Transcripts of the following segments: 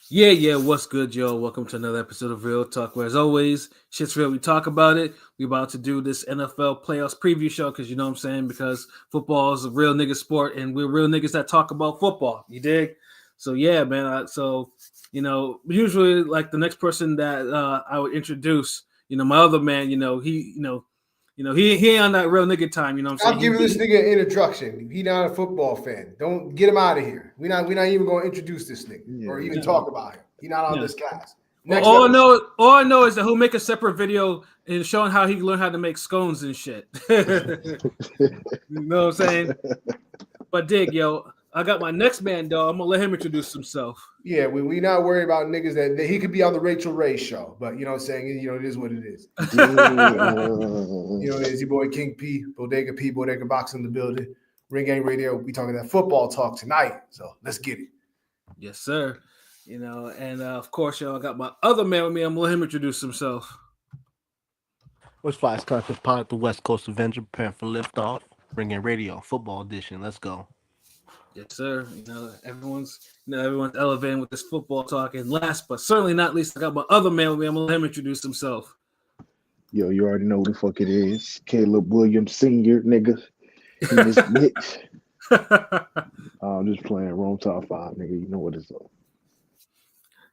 Yeah, what's good, yo? Welcome to another episode of Real Talk, where as always, shit's real, we talk about it. We about to do this NFL playoffs preview show, because you know what I'm saying, because football is a real nigga sport, and we're real niggas that talk about football, you dig? So yeah, man, usually like the next person that I would introduce, my other man, he ain't on that real nigga time, you know what I'm Stop saying? giving this nigga an introduction. He not a football fan. Don't get him out of here. We're not even going to introduce this nigga or even Yeah. talk about him. He not on Yeah. this class. Well, Next episode. all I know is that he'll make a separate video and showing how he learned how to make scones and shit. You know what I'm saying? But dig, yo, I got my next man, though. I'm gonna let him introduce himself. Yeah, we not worried about niggas that he could be on the Rachel Ray show, but you know what I'm saying? You know, it is what it is. You know, it's your boy King P, Bodega Box in the building. Ring Gang Radio. We talking that football talk tonight. So let's get it. Yes, sir. And of course, yo, I got my other man with me. I'm gonna let him introduce himself. What's Fly Start the Pod, the West Coast Avenger, preparing for liftoff. Bringing radio, football edition. Let's go. Yes, sir. Everyone's elevating with this football talk. And last but certainly not least, I got my other man with me. I'm gonna let him introduce himself. Yo, you already know who the fuck it is. Caleb Williams Sr., nigga. In this bitch. I'm just playing Rome Top 5, nigga. You know what it's up.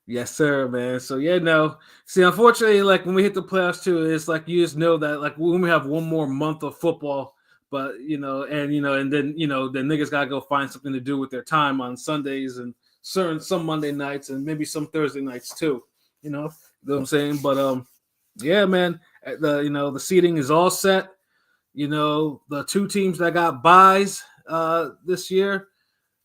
Yes, sir, man. So yeah, no. See, unfortunately, like when we hit the playoffs too, it's like you just know that like when we have one more month of football, but and then then niggas gotta go find something to do with their time on Sundays and some Monday nights and maybe some Thursday nights too. You know what I'm saying? But yeah, man. The seating is all set. The two teams that got buys this year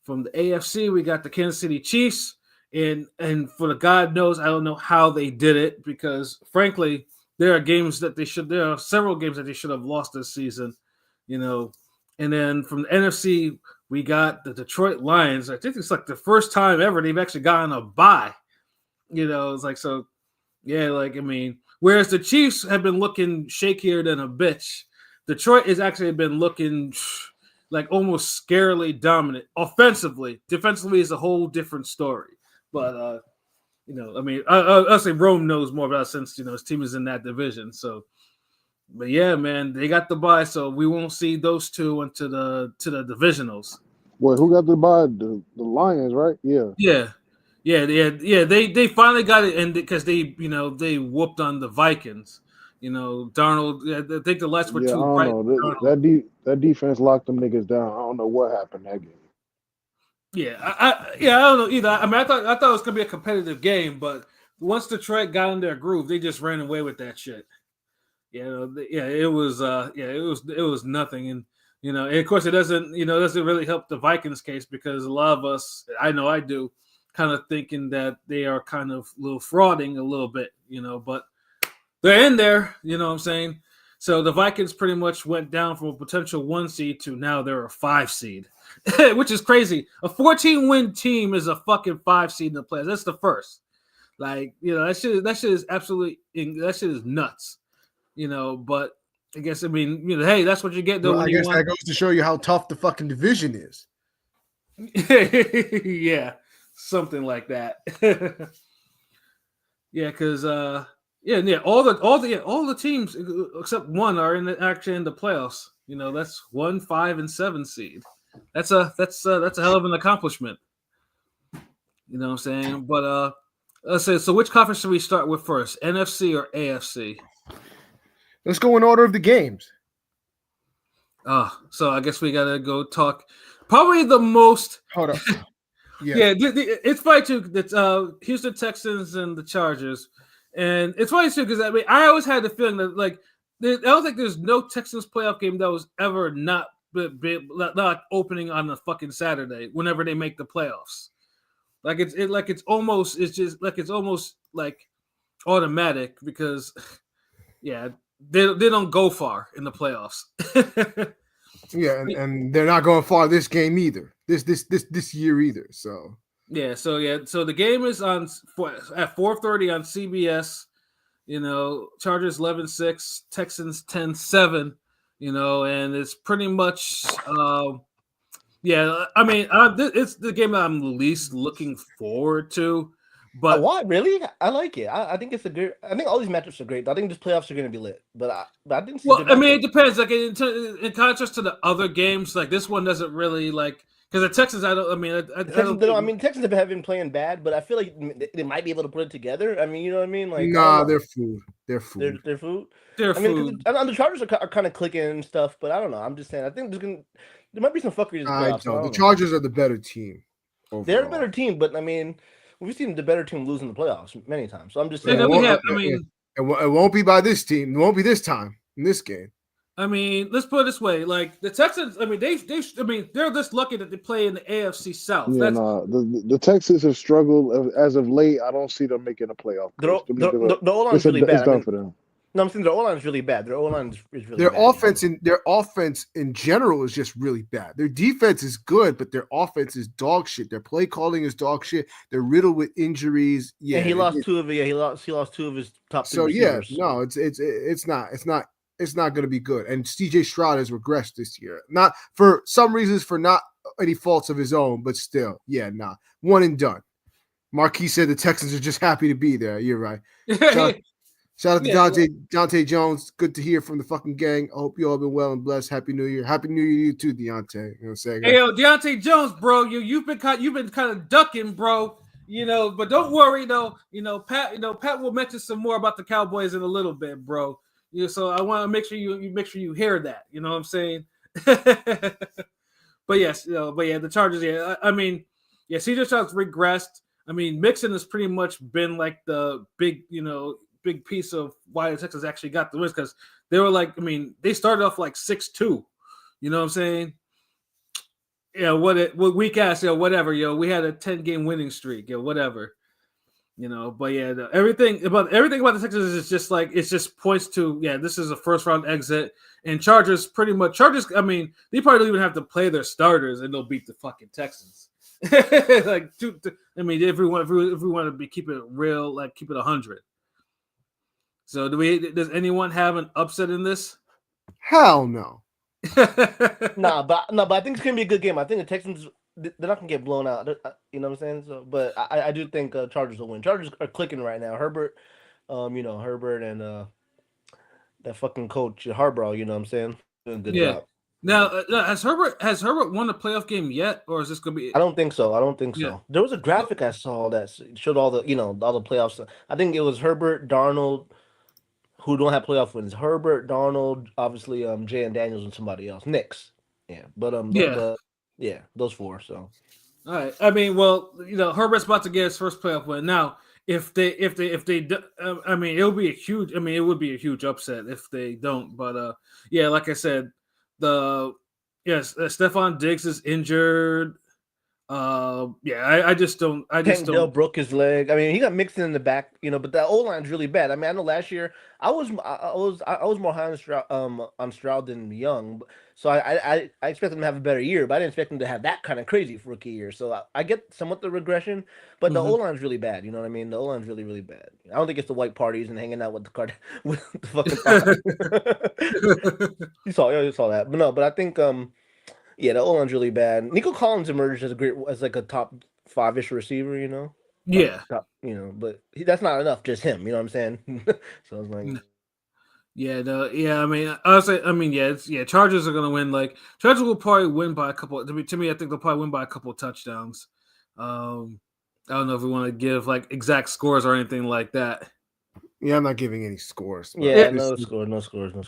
from the AFC, we got the Kansas City Chiefs. And for the God knows, I don't know how they did it, because frankly, there are several games that they should have lost this season, And then from the NFC, we got the Detroit Lions. I think it's like the first time ever they've actually gotten a bye. It's like, so yeah, whereas the Chiefs have been looking shakier than a bitch, Detroit has actually been looking like almost scarily dominant offensively. Defensively is a whole different story. But I'll say Rome knows more about it since his team is in that division. So, but yeah, man, they got the bye, so we won't see those two into the divisionals. Boy, who got the bye? The Lions, right? Yeah. They finally got it, and because they whooped on the Vikings. Darnold. I think the lights were too bright. That defense locked them niggas down. I don't know what happened that game. Yeah, I don't know either. I mean, I thought it was gonna be a competitive game, but once Detroit got in their groove, they just ran away with that shit. It was nothing, and and of course it doesn't really help the Vikings case, because a lot of us, I know I do, kind of thinking that they are kind of a little frauding a little bit, but they're in there, you know what I'm saying? So the Vikings pretty much went down from a potential 1 seed to now they're a 5 seed, which is crazy. A 14-win team is a fucking 5 seed in the playoffs. That's the first. Like, that shit is absolutely, that shit is nuts. But I guess, hey, that's what you get though. Well, I guess that goes to show you how tough the fucking division is. Yeah, something like that. Yeah, because all the teams except one are in the playoffs. That's 1, 5, and 7 seed. That's a hell of an accomplishment. You know what I'm saying? But let's say, so which conference should we start with first? NFC or AFC? Let's go in order of the games. So I guess we gotta go talk. Probably the most. Hold up. Yeah, it's funny too. That's Houston Texans and the Chargers. And it's funny too, because I always had the feeling that I don't think there's no Texans playoff game that was ever not opening on a fucking Saturday whenever they make the playoffs. It's almost like automatic, because they don't go far in the playoffs. Yeah, and they're not going far this game either. This year either. So so the game is at 4:30 on CBS. Chargers 11-6, Texans 10-7. And it's pretty much it's the game that I'm the least looking forward to. But Why really? I like it. I think it's a good. I think all these matchups are great. I think these playoffs are going to be lit. But I didn't see. well, I mean, it depends. Like in contrast to the other games, like this one doesn't really like because the Texans. I don't. I mean, I don't. Texans have been playing bad, but I feel like they might be able to put it together. I mean, you know what I mean? Like, Nah, they're food. They're food. They're food. They're I mean, food. the Chargers are kind of clicking and stuff, but I don't know. I'm just saying. I think there might be some fuckery in the playoffs. The Chargers are the better team. Overall. They're a better team, but I mean, we've seen the better team lose in the playoffs many times. So I'm just saying. It won't be by this team. It won't be this time in this game. I mean, let's put it this way: like the Texans. I mean, they're just lucky that they play in the AFC South. Yeah, the Texans have struggled as of late. I don't see them making a playoff. The O-line's really bad. It's done for them. No, I'm saying their O-line is really bad. Their O-line is really their bad. Their offense in general is just really bad. Their defense is good, but their offense is dog shit. Their play calling is dog shit. They're riddled with injuries. Yeah, he lost two of his top 3 receivers. Yeah, no, it's not going to be good. And CJ Stroud has regressed this year. Not for some reasons, for not any faults of his own, but still, one and done. Marquis said the Texans are just happy to be there. You're right. Shout out to Dante Jones. Good to hear from the fucking gang. I hope you all been well and blessed. Happy New Year. Happy New Year to you too, Deontay. You know what I'm saying? Hey, yo, Deontay Jones, bro. You've been kind of ducking, bro. You know, but don't worry though. Pat will mention some more about the Cowboys in a little bit, bro. So I want to make sure you hear that. You know what I'm saying? But yes, the Chargers. Yeah, I mean, CJ Stroud's regressed. I mean, Mixon has pretty much been like the big piece of why the Texans actually got the wins because they were like, I mean, they started off like 6-2. You know what I'm saying? Yeah, what weak ass, whatever, we had a 10-game winning streak, whatever. But everything about the Texans is just like it just points to this is a first round exit, and Chargers. I mean, they probably don't even have to play their starters, and they'll beat the fucking Texans. Like, I mean, if we want to keep it real, like keep it 100. So does anyone have an upset in this? Hell no. But I think it's gonna be a good game. I think the Texans, they're not gonna get blown out. You know what I'm saying? So, but I do think Chargers will win. Chargers are clicking right now. Herbert, Herbert and that fucking coach Harbaugh. You know what I'm saying? Doing a good job. Now, has Herbert won a playoff game yet, or is this gonna be? I don't think so. There was a graphic I saw that showed all the playoffs. I think it was Herbert, Darnold, who don't have playoff wins. Herbert, Darnold, obviously, Jay and Daniels, and somebody else. Knicks. Yeah, but those 4. So, all right. I mean, well, Herbert's about to get his first playoff win. Now, if they, I mean, it would be a huge upset if they don't. But like I said, Stephon Diggs is injured. I just don't. Dell broke his leg. I mean, he got mixed in the back, but the O line's really bad. I mean, I know last year I was more high on Stroud than Young, so I expect him to have a better year, but I didn't expect him to have that kind of crazy rookie year. So I get somewhat the regression, but the O line's really bad. You know what I mean? The O line's really, really bad. I don't think it's the white parties and hanging out with the fucking. You saw that, but no, but I think the O-line's really bad. Nico Collins emerged as like a top 5-ish receiver, Yeah. Top, but that's not enough, just him, you know what I'm saying? So I was like, I mean, honestly, Chargers are gonna win. Like Chargers will probably win by a couple. To me, I think they'll probably win by a couple of touchdowns. I don't know if we want to give like exact scores or anything like that. Yeah, I'm not giving any scores. No scores.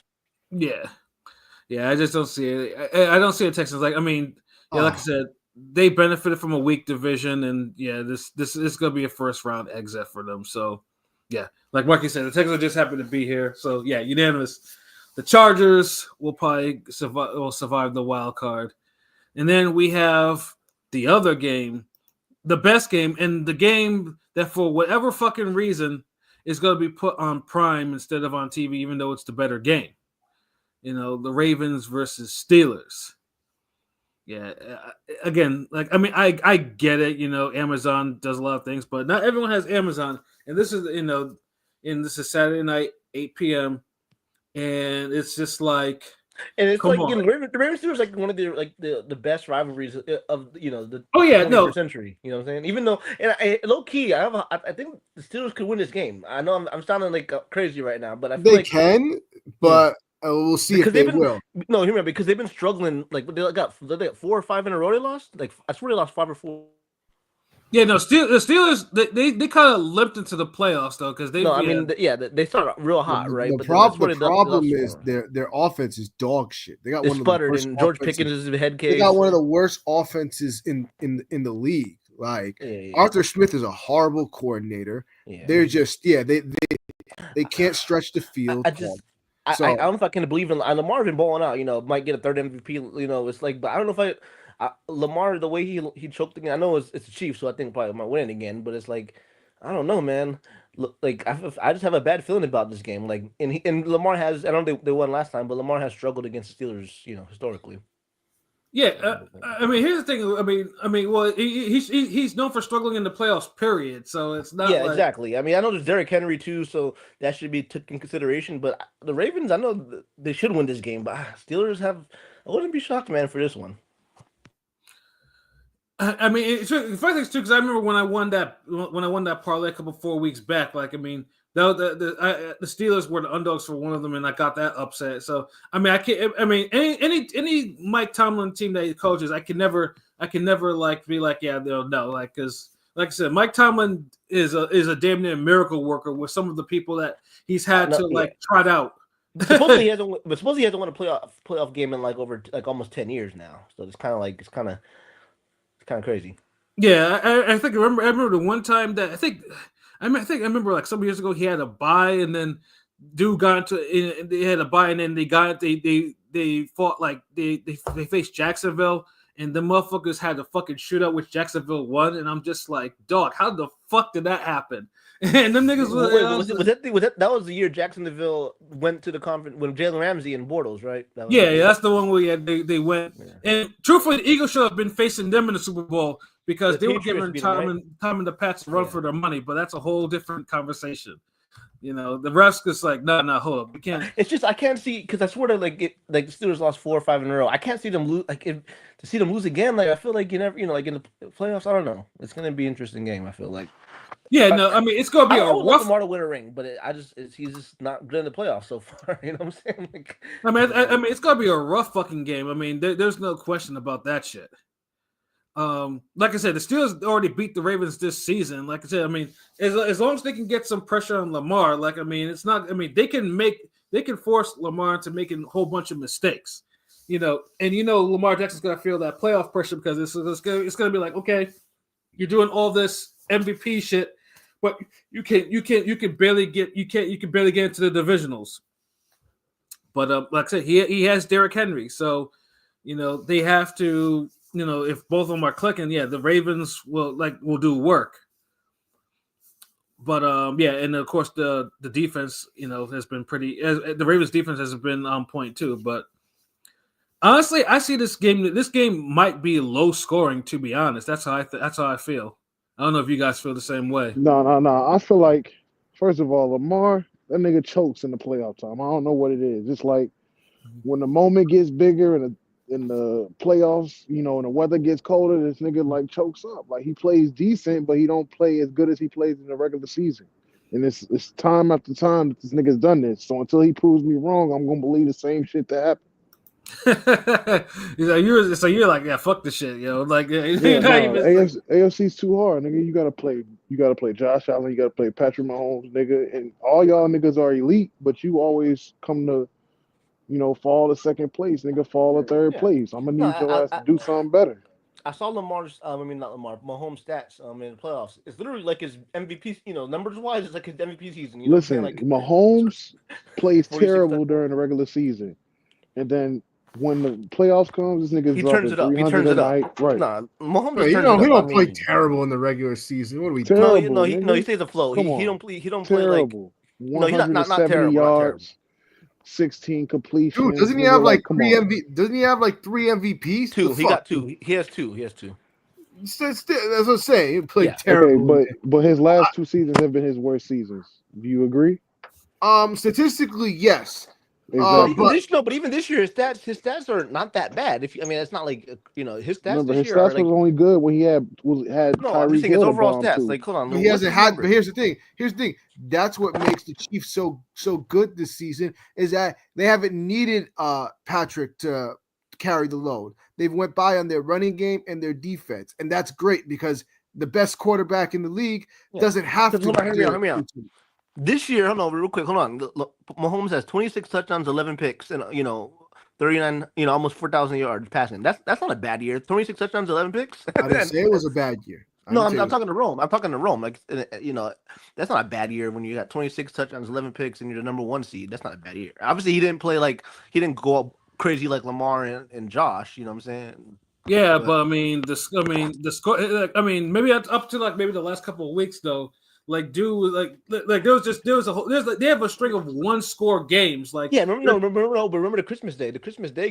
Yeah, I just don't see it. I don't see the Texans like. I mean, like I said, they benefited from a weak division, and this is going to be a first round exit for them. So, like Marky said, the Texans are just happy to be here. So, unanimous. The Chargers will probably survive the wild card, and then we have the other game, the best game, and the game that for whatever fucking reason is going to be put on Prime instead of on TV, even though it's the better game. The Ravens versus Steelers. Yeah, again, like I mean, I get it. Amazon does a lot of things, but not everyone has Amazon. And this is this is Saturday night, 8 p.m. And it's just like And it's Come like on. the Ravens Steelers like one of the best rivalries of the Oh yeah, 21st no, century. You know what I'm saying? Even though low key, I think the Steelers could win this game. I know I'm sounding like crazy right now, but I feel They like can, but we'll see because if they they've been will. no, hear me, because they've been struggling. Like they got 4 or 5 in a row. They lost. Like I swear they lost 5 or 4. yeah, no. The Steelers they kind of limped into the playoffs though because they No, I mean they started real hot, right? But then I swear The they problem lost is 4. their offense is dog shit. They got They one of the sputtered, worst and George offenses. Pickens is a head They case. got one of the worst offenses in the league. Like Yeah. Arthur Smith is a horrible coordinator. Yeah. They're just they can't stretch the field. I don't know if I can believe in Lamar been balling out. You know, might get a third MVP. You know, it's like, but I don't know if Lamar, the way he choked again. I know it's the Chiefs, so I think probably might win it again. But it's like, I don't know, man. Look, like I just have a bad feeling about this game. Like, and Lamar has. I don't know they won last time, but Lamar has struggled against the Steelers. You know, historically. Yeah, I mean, here's the thing. I mean, well, he's known for struggling in the playoffs. Period. So it's not. Yeah, like, exactly. I mean, I know there's Derrick Henry too, so that should be taken in consideration. But the Ravens, I know they should win this game, but Steelers have. I wouldn't be shocked, man, for this one. I mean, the funny thing is too because I remember when I won that parlay a couple 4 weeks back. Like, I mean, the Steelers were the underdogs for one of them, and I got that upset. So, I mean, I can't. I mean, any Mike Tomlin team that he coaches, I can never like be like, yeah, no, like because like I said, Mike Tomlin is a damn near miracle worker with some of the people that he's had to trot out. Supposedly he hasn't won a playoff game in like over like almost 10 years now. So it's kind of crazy. Yeah, I think I remember the one time that I remember like some years ago he had a bye and then dude got into they had a bye and then they fought like they faced Jacksonville and the motherfuckers had a fucking shootout which Jacksonville won and I'm just like, dog, how the fuck did that happen? And them niggas that was the year Jacksonville went to the conference when Jalen Ramsey and Bortles, right? That's the one where they went. Yeah. And truthfully, the Eagles should have been facing them in the Super Bowl because they were giving Tom and the Pats a run for their money. But that's a whole different conversation. You know, the refs is like, no, hold up, we can't. It's just I can't see because I swear to like the Steelers lost 4 or 5 in a row. I can't see them lose to see them lose again. Like I feel like like in the playoffs. I don't know. It's gonna be an interesting game. I feel like. Yeah, no, I mean it's gonna be a rough. Like Lamar to win a ring, but he's just not good in the playoffs so far. You know what I'm saying? Like, I mean, it's gonna be a rough fucking game. I mean, there's no question about that shit. Like I said, the Steelers already beat the Ravens this season. Like I said, I mean, as long as they can get some pressure on Lamar, like I mean, it's not. I mean, they can force Lamar into making a whole bunch of mistakes. You know, and Lamar Jackson's gonna feel that playoff pressure because it's gonna be like, okay, you're doing all this MVP shit. But you can barely get into the divisionals. But like I said, he has Derrick Henry, so they have to if both of them are clicking, the Ravens will do work. But and of course the defense has been pretty. The Ravens defense has been on point too. But honestly, I see this game. This game might be low scoring. To be honest, that's how I feel. I don't know if you guys feel the same way. No. I feel like, first of all, Lamar, that nigga chokes in the playoff time. I don't know what it is. It's like when the moment gets bigger in the playoffs, and the weather gets colder, this nigga like chokes up. Like he plays decent, but he don't play as good as he plays in the regular season. And it's time after time that this nigga's done this. So until he proves me wrong, I'm gonna believe the same shit that happened. You're like, yeah, fuck the shit, like AFC's too hard, nigga. You gotta play Josh Allen, you gotta play Patrick Mahomes, nigga, and all y'all niggas are elite, but you always come to fall to second place, nigga, fall to third place. I'm gonna need your ass to do something better. I saw Lamar's not Lamar, Mahomes stats in the playoffs. It's literally like his MVP, numbers wise, it's like his MVP season. Listen, like, Mahomes plays terrible during the regular season. And then when the playoffs comes, this nigga's turns it up. He turns it up. Right. Nah, Mahomes he don't play terrible in the regular season. What are we terrible, No, he stays afloat. He don't play terrible. Like, 170 yards, 16 completions. Dude, doesn't he have like 3 MVPs? 2. He got 2. He has 2. That's what I'm saying. He played terrible. Okay, but his last 2 seasons have been his worst seasons. Do you agree? Statistically, yes. Exactly. But even this year, his stats are not that bad. It's not like his stats Remember, this his year are stats like. was only good when he had No, I'm just Tyreek saying his Hill to overall bomb stats. too. Like, hold on, But he what's hasn't his had. number? But here's the thing. That's what makes the Chiefs so good this season is that they haven't needed Patrick to carry the load. They've went by on their running game and their defense, and that's great because the best quarterback in the league doesn't have to. Hold on, hear me out. This year, hold on, real quick. Hold on. Look, Mahomes has 26 touchdowns, 11 picks, and 39, almost 4,000 yards passing. That's not a bad year. 26 touchdowns, 11 picks. I didn't say it was a bad year. No, I'm talking to Rome. I'm talking to Rome. Like, that's not a bad year when you got 26 touchdowns, 11 picks, and you're the number one seed. That's not a bad year. Obviously, he didn't go up crazy like Lamar and Josh. You know what I'm saying? Yeah, but the score. Maybe up to maybe the last couple of weeks though. There was a whole. They have a string of one score games. But remember the Christmas Day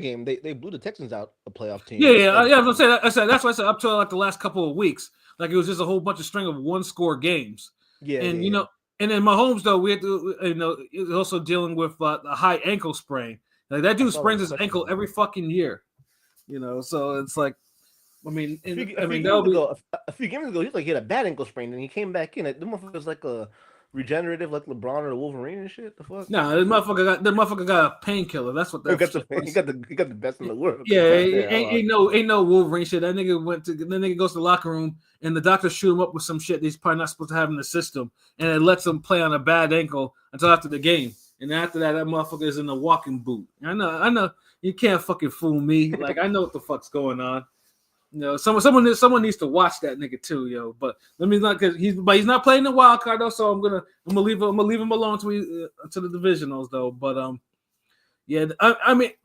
game. They blew the Texans out, a playoff team. I'm saying. That's why I said up to the last couple of weeks. Like it was just a whole bunch of string of one score games. Yeah, and and then Mahomes though we had to is also dealing with a high ankle sprain. Like that dude sprains his ankle every fucking year. So it's like, a few games ago, he had a bad ankle sprain, and he came back in. The motherfucker was like a regenerative, like LeBron or the Wolverine and shit. The fuck? Nah, the motherfucker got a painkiller. That's what that. He got the best in the world. Yeah, ain't no Wolverine shit. That nigga goes to the locker room and the doctor shoot him up with some shit that he's probably not supposed to have in the system, and it lets him play on a bad ankle until after the game. And after that motherfucker is in the walking boot. I know. You can't fucking fool me. Like I know what the fuck's going on. Someone needs to watch that nigga too, yo. But let me not because he's not playing the wild card though. So I'm gonna leave him alone to the divisionals though. But yeah.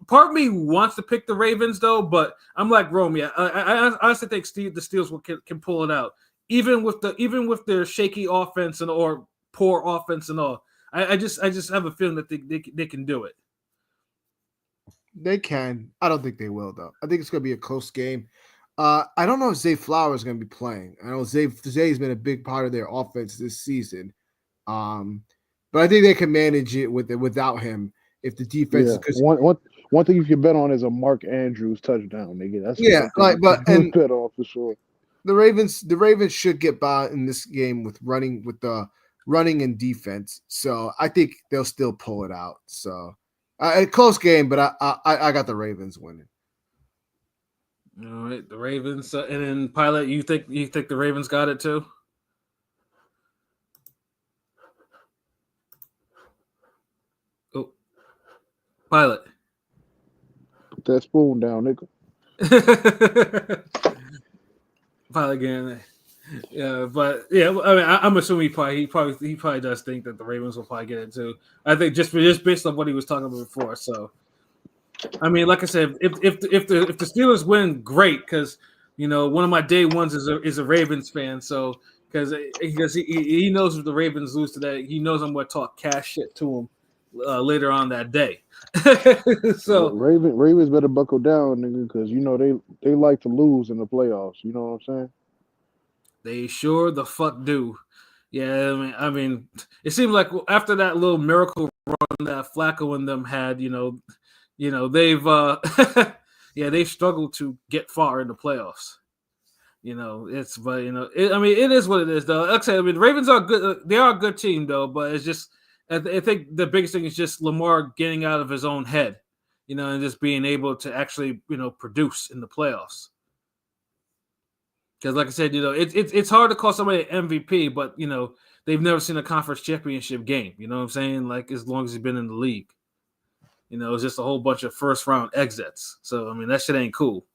Part of me wants to pick the Ravens though, but I'm like Rome. Yeah, I honestly think the Steelers can pull it out, even with their shaky offense or poor offense and all. I just have a feeling that they can do it. They can. I don't think they will, though. I think it's going to be a close game. I don't know if Zay Flowers is going to be playing. I know Zay's been a big part of their offense this season. But I think they can manage it without him if the defense. Yeah. One thing you can bet on is a Mark Andrews touchdown, nigga. That's bet on for sure. The Ravens should get by in this game with the running and defense. So I think they'll still pull it out. So. A close game, but I got the Ravens winning. All right, the Ravens, and then Pilot. You think the Ravens got it too? Oh, Pilot. Put that spoon down, nigga. Pilot again. Yeah, but yeah, I'm assuming he probably does think that the Ravens will probably get it too. I think just based on what he was talking about before. So, like I said, if the Steelers win, great, because one of my day ones is a Ravens fan. So because he knows if the Ravens lose today, he knows I'm going to talk cash shit to him later on that day. So Ravens better buckle down, nigga, because they like to lose in the playoffs. You know what I'm saying? They sure the fuck do. Yeah, it seems like after that little miracle run that Flacco and them had, they've they've struggled to get far in the playoffs. It is what it is though. Like I said, the Ravens are good. They are a good team though, but it's just I think the biggest thing is just Lamar getting out of his own head, and just being able to actually produce in the playoffs. Because, like I said, it's hard to call somebody an MVP, but they've never seen a conference championship game. You know what I'm saying? Like as long as he's been in the league, it's just a whole bunch of first round exits. So that shit ain't cool.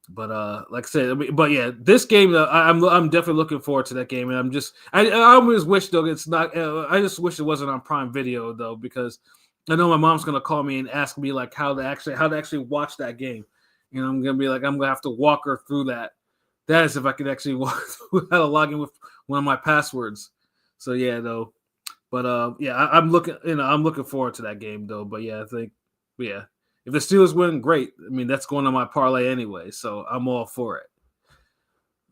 But like I said, but yeah, this game I'm definitely looking forward to that game, and I always wish though it's not. I just wish it wasn't on Prime Video though, because I know my mom's gonna call me and ask me like how to actually watch that game. I'm gonna be like I'm gonna have to walk her through that. That is if I could actually walk through how to log in with one of my passwords. So yeah, though. But yeah, I'm looking forward to that game though. But yeah, I think if the Steelers win, great. That's going on my parlay anyway, so I'm all for it.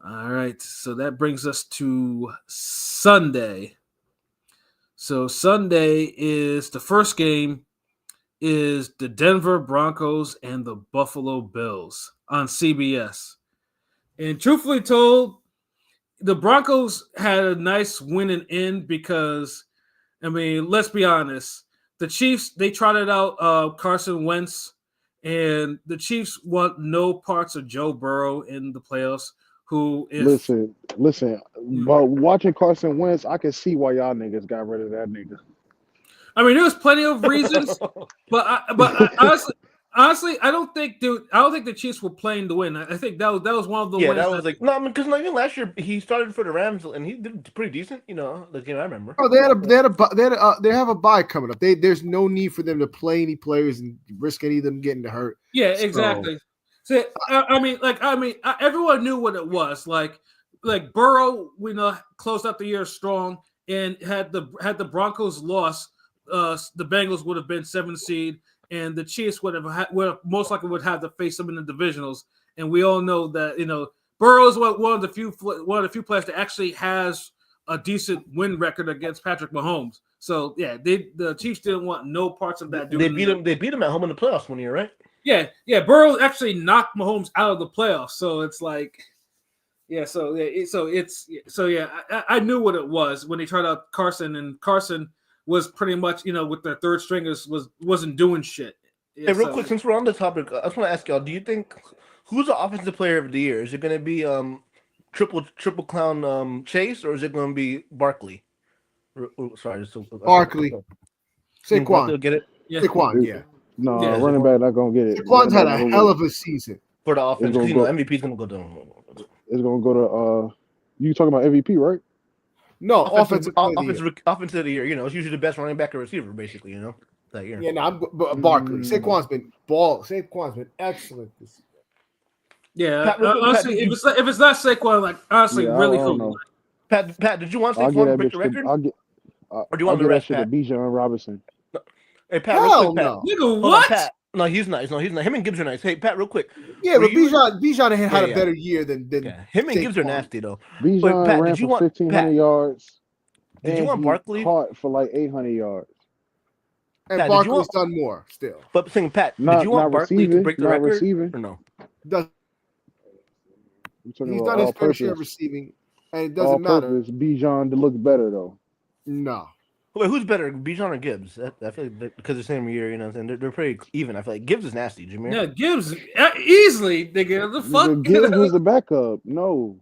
All right, so that brings us to Sunday. So Sunday is the first game is the Denver Broncos and the Buffalo Bills on CBS. And truthfully told, the Broncos had a nice winning end because, I mean, let's be honest. The Chiefs, they trotted out Carson Wentz, and the Chiefs want no parts of Joe Burrow in the playoffs. Who, if listen. But watching Carson Wentz, I can see why y'all niggas got rid of that nigga. I mean, there was plenty of reasons, but honestly, I don't think the Chiefs were playing to win. I think that was one of the wins. That was like no, I mean, because even last year he started for the Rams and he did pretty decent. You know, the game I remember. Oh, they have a bye coming up. There's no need for them to play any players and risk any of them getting hurt. Yeah, exactly. So everyone knew what it was. Like Burrow, closed out the year strong, and had the Broncos lost, the Bengals would have been 7th seed, and the Chiefs would have most likely have to face them in the divisionals. And we all know that Burrow is one of the few players that actually has a decent win record against Patrick Mahomes. So yeah, the Chiefs didn't want no parts of that. They beat him at home in the playoffs one year, right? Yeah. Burrow actually knocked Mahomes out of the playoffs. So it's like, yeah. I knew what it was when they tried out Carson, and Carson was pretty much with their third stringers wasn't doing shit. Yeah, hey, real quick, since we're on the topic, I just want to ask y'all: do you think who's the offensive player of the year? Is it going to be triple clown Chase, or is it going to be Barkley? Sorry, Barkley. Saquon. Barkley will get it. Yeah. Saquon, yeah. No, running back not gonna get it. Saquon's had a hell of a season for the offense. MVP's going to go down. It's going to go to you talking about MVP, right? No, offensive of the year. It's usually the best running back or receiver, basically. That year. Yeah, but Barkley. Saquon's been Saquon's been excellent this year. Yeah, honestly, if it's not Saquon, really cool. Pat, did you want Saquon to break the record? Or do you want the rest of Bijan Robinson? Hey, Pat, real quick, Pat. No. Nigga, what? Pat. No, he's nice. Him and Gibbs are nice. Hey, Pat, real quick. Yeah, but Bijan had a better year than him and Gibbs are nasty though. Bijan ran for 1,500 yards. Did you want Barkley? Caught for like 800 yards. And Pat, Barkley's done more still. But did you want Barkley to break the record or no? He's done his fair share of receiving, and it doesn't matter. Bijan to look better though. No. Wait, who's better, Bijan or Gibbs? I feel like because the same year, they're pretty even. I feel like Gibbs is nasty, Jameer. Yeah, Gibbs easily, nigga. The fuck? Gibbs was the backup. No.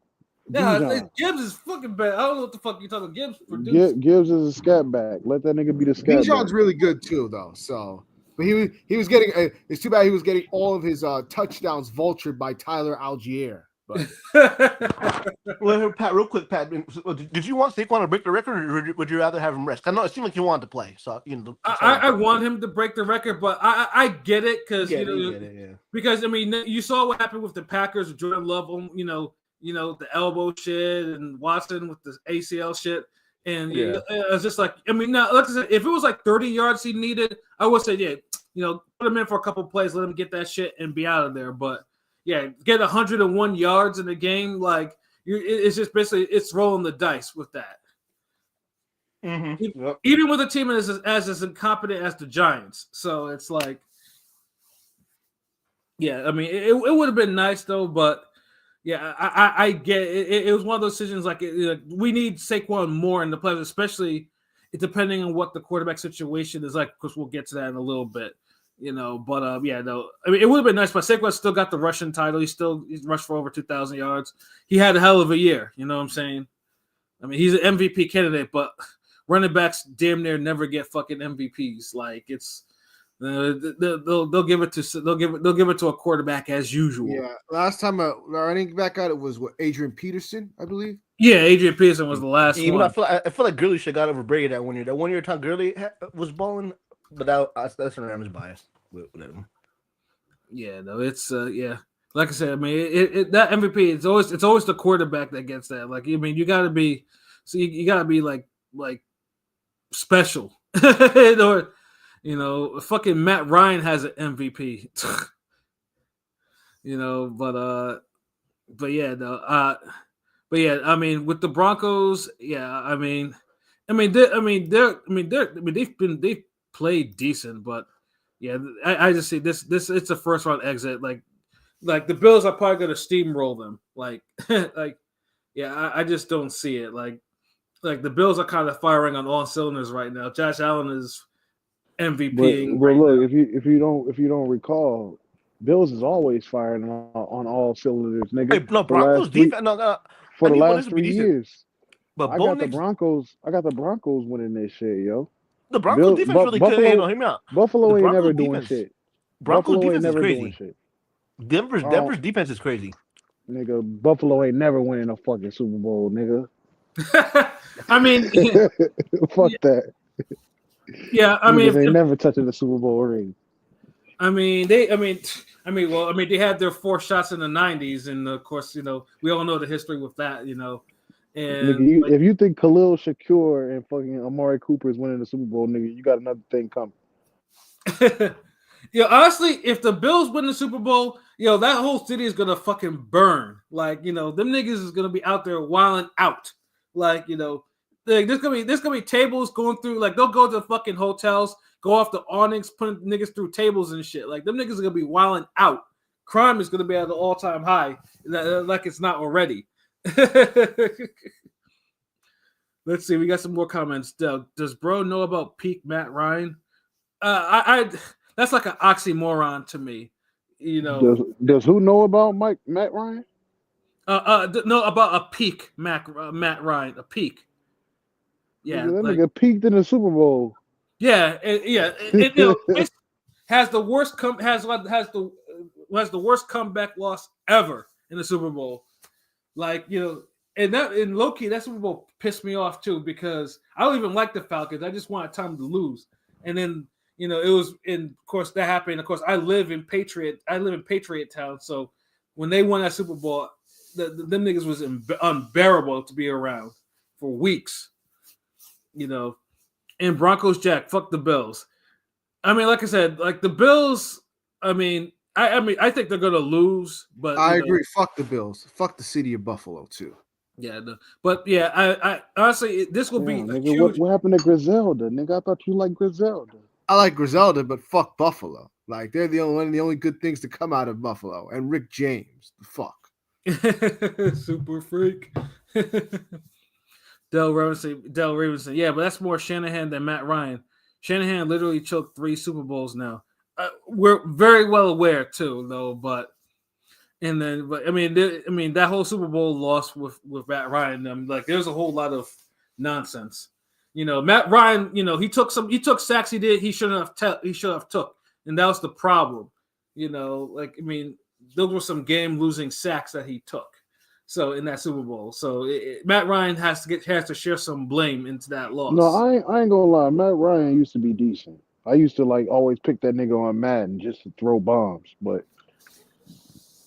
Yeah, Gibbs is fucking bad. I don't know what the fuck you're talking about. Gibbs is a scat back. Let that nigga be the scat. Bijan's really good too, though. So, but he was getting. It's too bad he was getting all of his touchdowns vultured by Tyler Algier. But well, Pat, real quick, Pat, did you want Saquon to break the record, or would you rather have him rest? I know it seemed like you wanted to play, so I want him to break the record, but I get it because because I mean you saw what happened with the Packers with Jordan Love, the elbow shit and Watson with the ACL shit, and it's just like now like I said, if it was like 30 yards he needed, I would say put him in for a couple plays, let him get that shit and be out of there, but. Yeah, get 101 yards in the game. Like it's just basically it's rolling the dice with that. Mm-hmm. Yep. Even with a team as incompetent as the Giants, so it's like, yeah. I mean, it would have been nice though, but yeah, I get it. It was one of those decisions like we need Saquon more in the playoffs, especially depending on what the quarterback situation is like. Because we'll get to that in a little bit. But I mean, it would have been nice, but Saquon still got the rushing title. He's rushed for over 2,000 yards. He had a hell of a year. You know what I'm saying? I mean, he's an MVP candidate, but running backs damn near never get fucking MVPs. Like it's they'll give it to a quarterback as usual. Yeah, last time a running back got it was Adrian Peterson, I believe. Yeah, Adrian Peterson was the last one. I feel like Gurley should got over Brady that 1 year. That 1 year time Gurley was balling. But that's an Rams bias with him. Yeah, no, it's Like I said, I mean, that MVP it's always the quarterback that gets that. Like, I mean, you got to be like special, or fucking Matt Ryan has an MVP. But yeah, no, but yeah, I mean, with the Broncos, yeah, they've played decent, but yeah, I just see this. It's a first round exit. Like the Bills are probably going to steamroll them. Like yeah, I just don't see it. Like the Bills are kind of firing on all cylinders right now. Josh Allen is MVPing But right look, now. if you don't recall, Bills is always firing on all cylinders, nigga. Hey, no, For the Broncos last three defense. No, for I the think Bo Nix last will be 3 years. decent, but I Bo got the Nix, Broncos. I got the Broncos winning this shit, yo. the Broncos defense really good. Hey, no, Buffalo hear me out. The Buffalo ain't never Broncos doing defense, shit. Broncos Buffalo ain't defense is never doing crazy. shit. Denver's defense is crazy. Nigga, Buffalo ain't never winning a fucking Super Bowl, nigga. I mean, Fuck that. yeah. I Niggas mean, ain't never touching the Super Bowl ring. they had their 4 shots in the '90s, and of course, we all know the history with that, Nigga, and if you think Khalil Shakur and fucking Amari Cooper is winning the Super Bowl, nigga, you got another thing coming. honestly, if the Bills win the Super Bowl, that whole city is gonna fucking burn. Like, them niggas is gonna be out there wilding out. Like, like there's gonna be tables going through. Like, they'll go to the fucking hotels, go off the awnings, putting niggas through tables and shit. Like, them niggas are gonna be wilding out. Crime is gonna be at an all-time high, like it's not already. Let's see. We got some more comments. Does bro know about peak Matt Ryan? I that's like an oxymoron to me. Does who know about Matt Ryan? No, about a peak Matt Ryan, a peak. Yeah, Nigga, that like nigga peaked in the Super Bowl. yeah, it has the worst has the worst comeback loss ever in the Super Bowl. Like, and that in low key, that Super Bowl pissed me off too, because I don't even like the Falcons. I just wanted them to lose. And then, it was, and of course that happened. Of course, I live in Patriot Town. So when they won that Super Bowl, them niggas was unbearable to be around for weeks. And Broncos Jack, fuck the Bills. I mean, like I said, like the Bills, I mean, I think they're gonna lose, but I agree. Fuck the Bills. Fuck the city of Buffalo too. Yeah, but yeah, I honestly, this will be a nigga, huge. what happened to Griselda, nigga? I thought you liked Griselda. I like Griselda, but fuck Buffalo. Like, they're the only good things to come out of Buffalo. And Rick James, the fuck. Super freak. Del Ravenson. Yeah, but that's more Shanahan than Matt Ryan. Shanahan literally choked 3 Super Bowls now. We're very well aware too, though. But I mean, that whole Super Bowl loss with Matt Ryan. Like, there's a whole lot of nonsense. Matt Ryan. He took sacks. He shouldn't have took, and that was the problem. Like, I mean, those were some game losing sacks that he took. So in that Super Bowl, so Matt Ryan has to share some blame into that loss. No, I ain't gonna lie. Matt Ryan used to be decent. I used to always pick that nigga on Madden just to throw bombs, but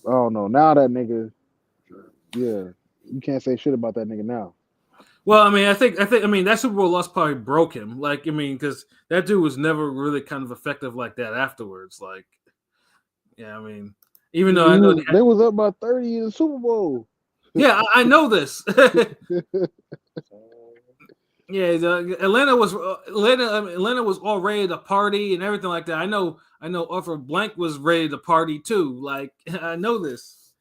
I don't know. Now that nigga, yeah, you can't say shit about that nigga now. Well, I mean, I think that Super Bowl loss probably broke him. Like, I mean, because that dude was never really kind of effective like that afterwards. Like, yeah, I mean, even though I know they was up by 30 in the Super Bowl. Yeah, I know this. Yeah, Atlanta was all ready to party and everything like that. I know Arthur Blank was ready to party too. Like, I know this.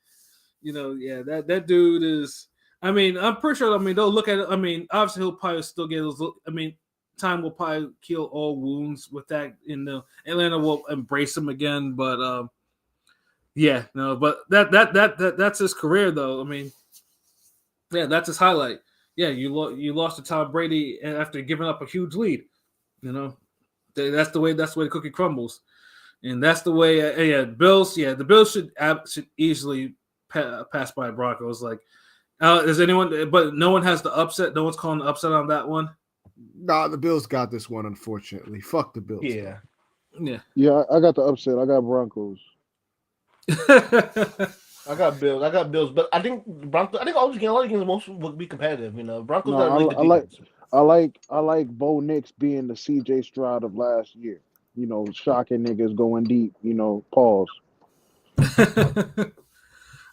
Yeah, that dude is. I mean, I'm pretty sure. I mean, they'll look at it. I mean, obviously he'll probably still get those. I mean, time will probably heal all wounds with that. Atlanta will embrace him again. But yeah, no. But that's his career, though. I mean, yeah, that's his highlight. Yeah, you lost to Tom Brady after giving up a huge lead. That's the way the cookie crumbles, and that's the way. Bills. Yeah, the Bills should easily pass by Broncos. Like, is anyone? But no one has the upset. No one's calling the upset on that one. Nah, the Bills got this one. Unfortunately, fuck the Bills. Yeah, yeah. I got the upset. I got Broncos. I got Bills, but I think Broncos. I think all these games most will be competitive. Broncos got really good defense. I like Bo Nix being the CJ Stroud of last year. Shocking niggas going deep. Pause.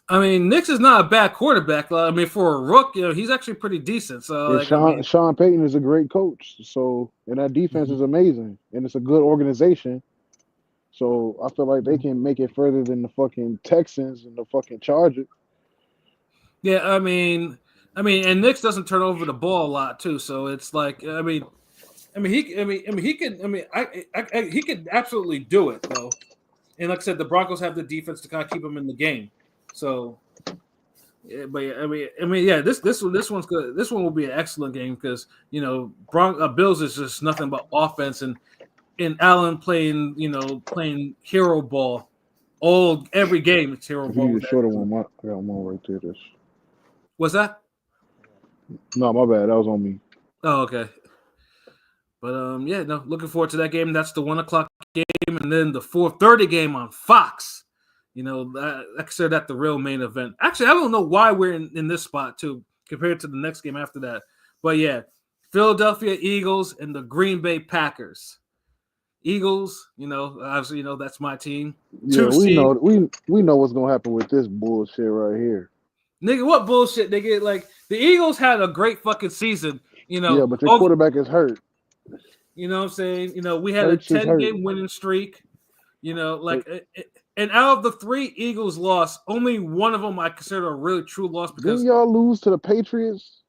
I mean, Nix is not a bad quarterback. I mean, for a rook, he's actually pretty decent. So, Sean Payton is a great coach. So, and that defense is amazing, and it's a good organization. So I feel like they can make it further than the fucking Texans and the fucking Chargers. Yeah, I mean, and Knicks doesn't turn over the ball a lot too, so it's like, he could absolutely do it though. And like I said, the Broncos have the defense to kind of keep him in the game. So, yeah, but yeah, this one's good. This one will be an excellent game because Bills is just nothing but offense and Allen playing hero ball every game. It's hero If you ball. need With a shorter that. one, I got one right there. What's that? No, my bad. That was on me. Oh, okay. But yeah, no, looking forward to that game. That's the 1:00 game, and then the 4:30 game on Fox. I consider that the real main event. Actually, I don't know why we're in this spot too, compared to the next game after that. But yeah, Philadelphia Eagles and the Green Bay Packers. Eagles, obviously, that's my team. Yeah, we know what's gonna happen with this bullshit right here. Nigga, what bullshit, nigga? Like the Eagles had a great fucking season, Yeah, but your quarterback is hurt. You know what I'm saying? We had Hurts a is 10-game winning streak. And out of the 3 Eagles lost, only one of them I consider a really true loss because didn't y'all lose to the Patriots?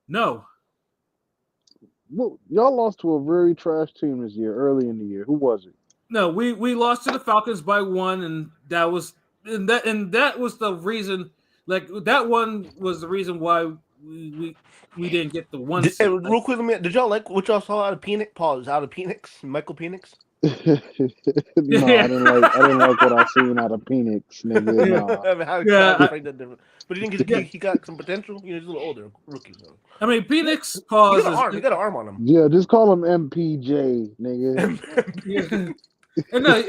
No. Well, y'all lost to a very trash team this year, early in the year. Who was it? No, we lost to the Falcons by 1, and that was the reason. Like that one was the reason why we didn't get the 1. Real quick, did y'all like what y'all saw out of Penix? Pause. Out of Penix, Michael Penix. No, I didn't like what I seen out of Penix, nigga. Nah. But you think he got some potential? He's a little older, rookie though. I mean, Penix He got an arm on him. Yeah, just call him MPJ, nigga. And no,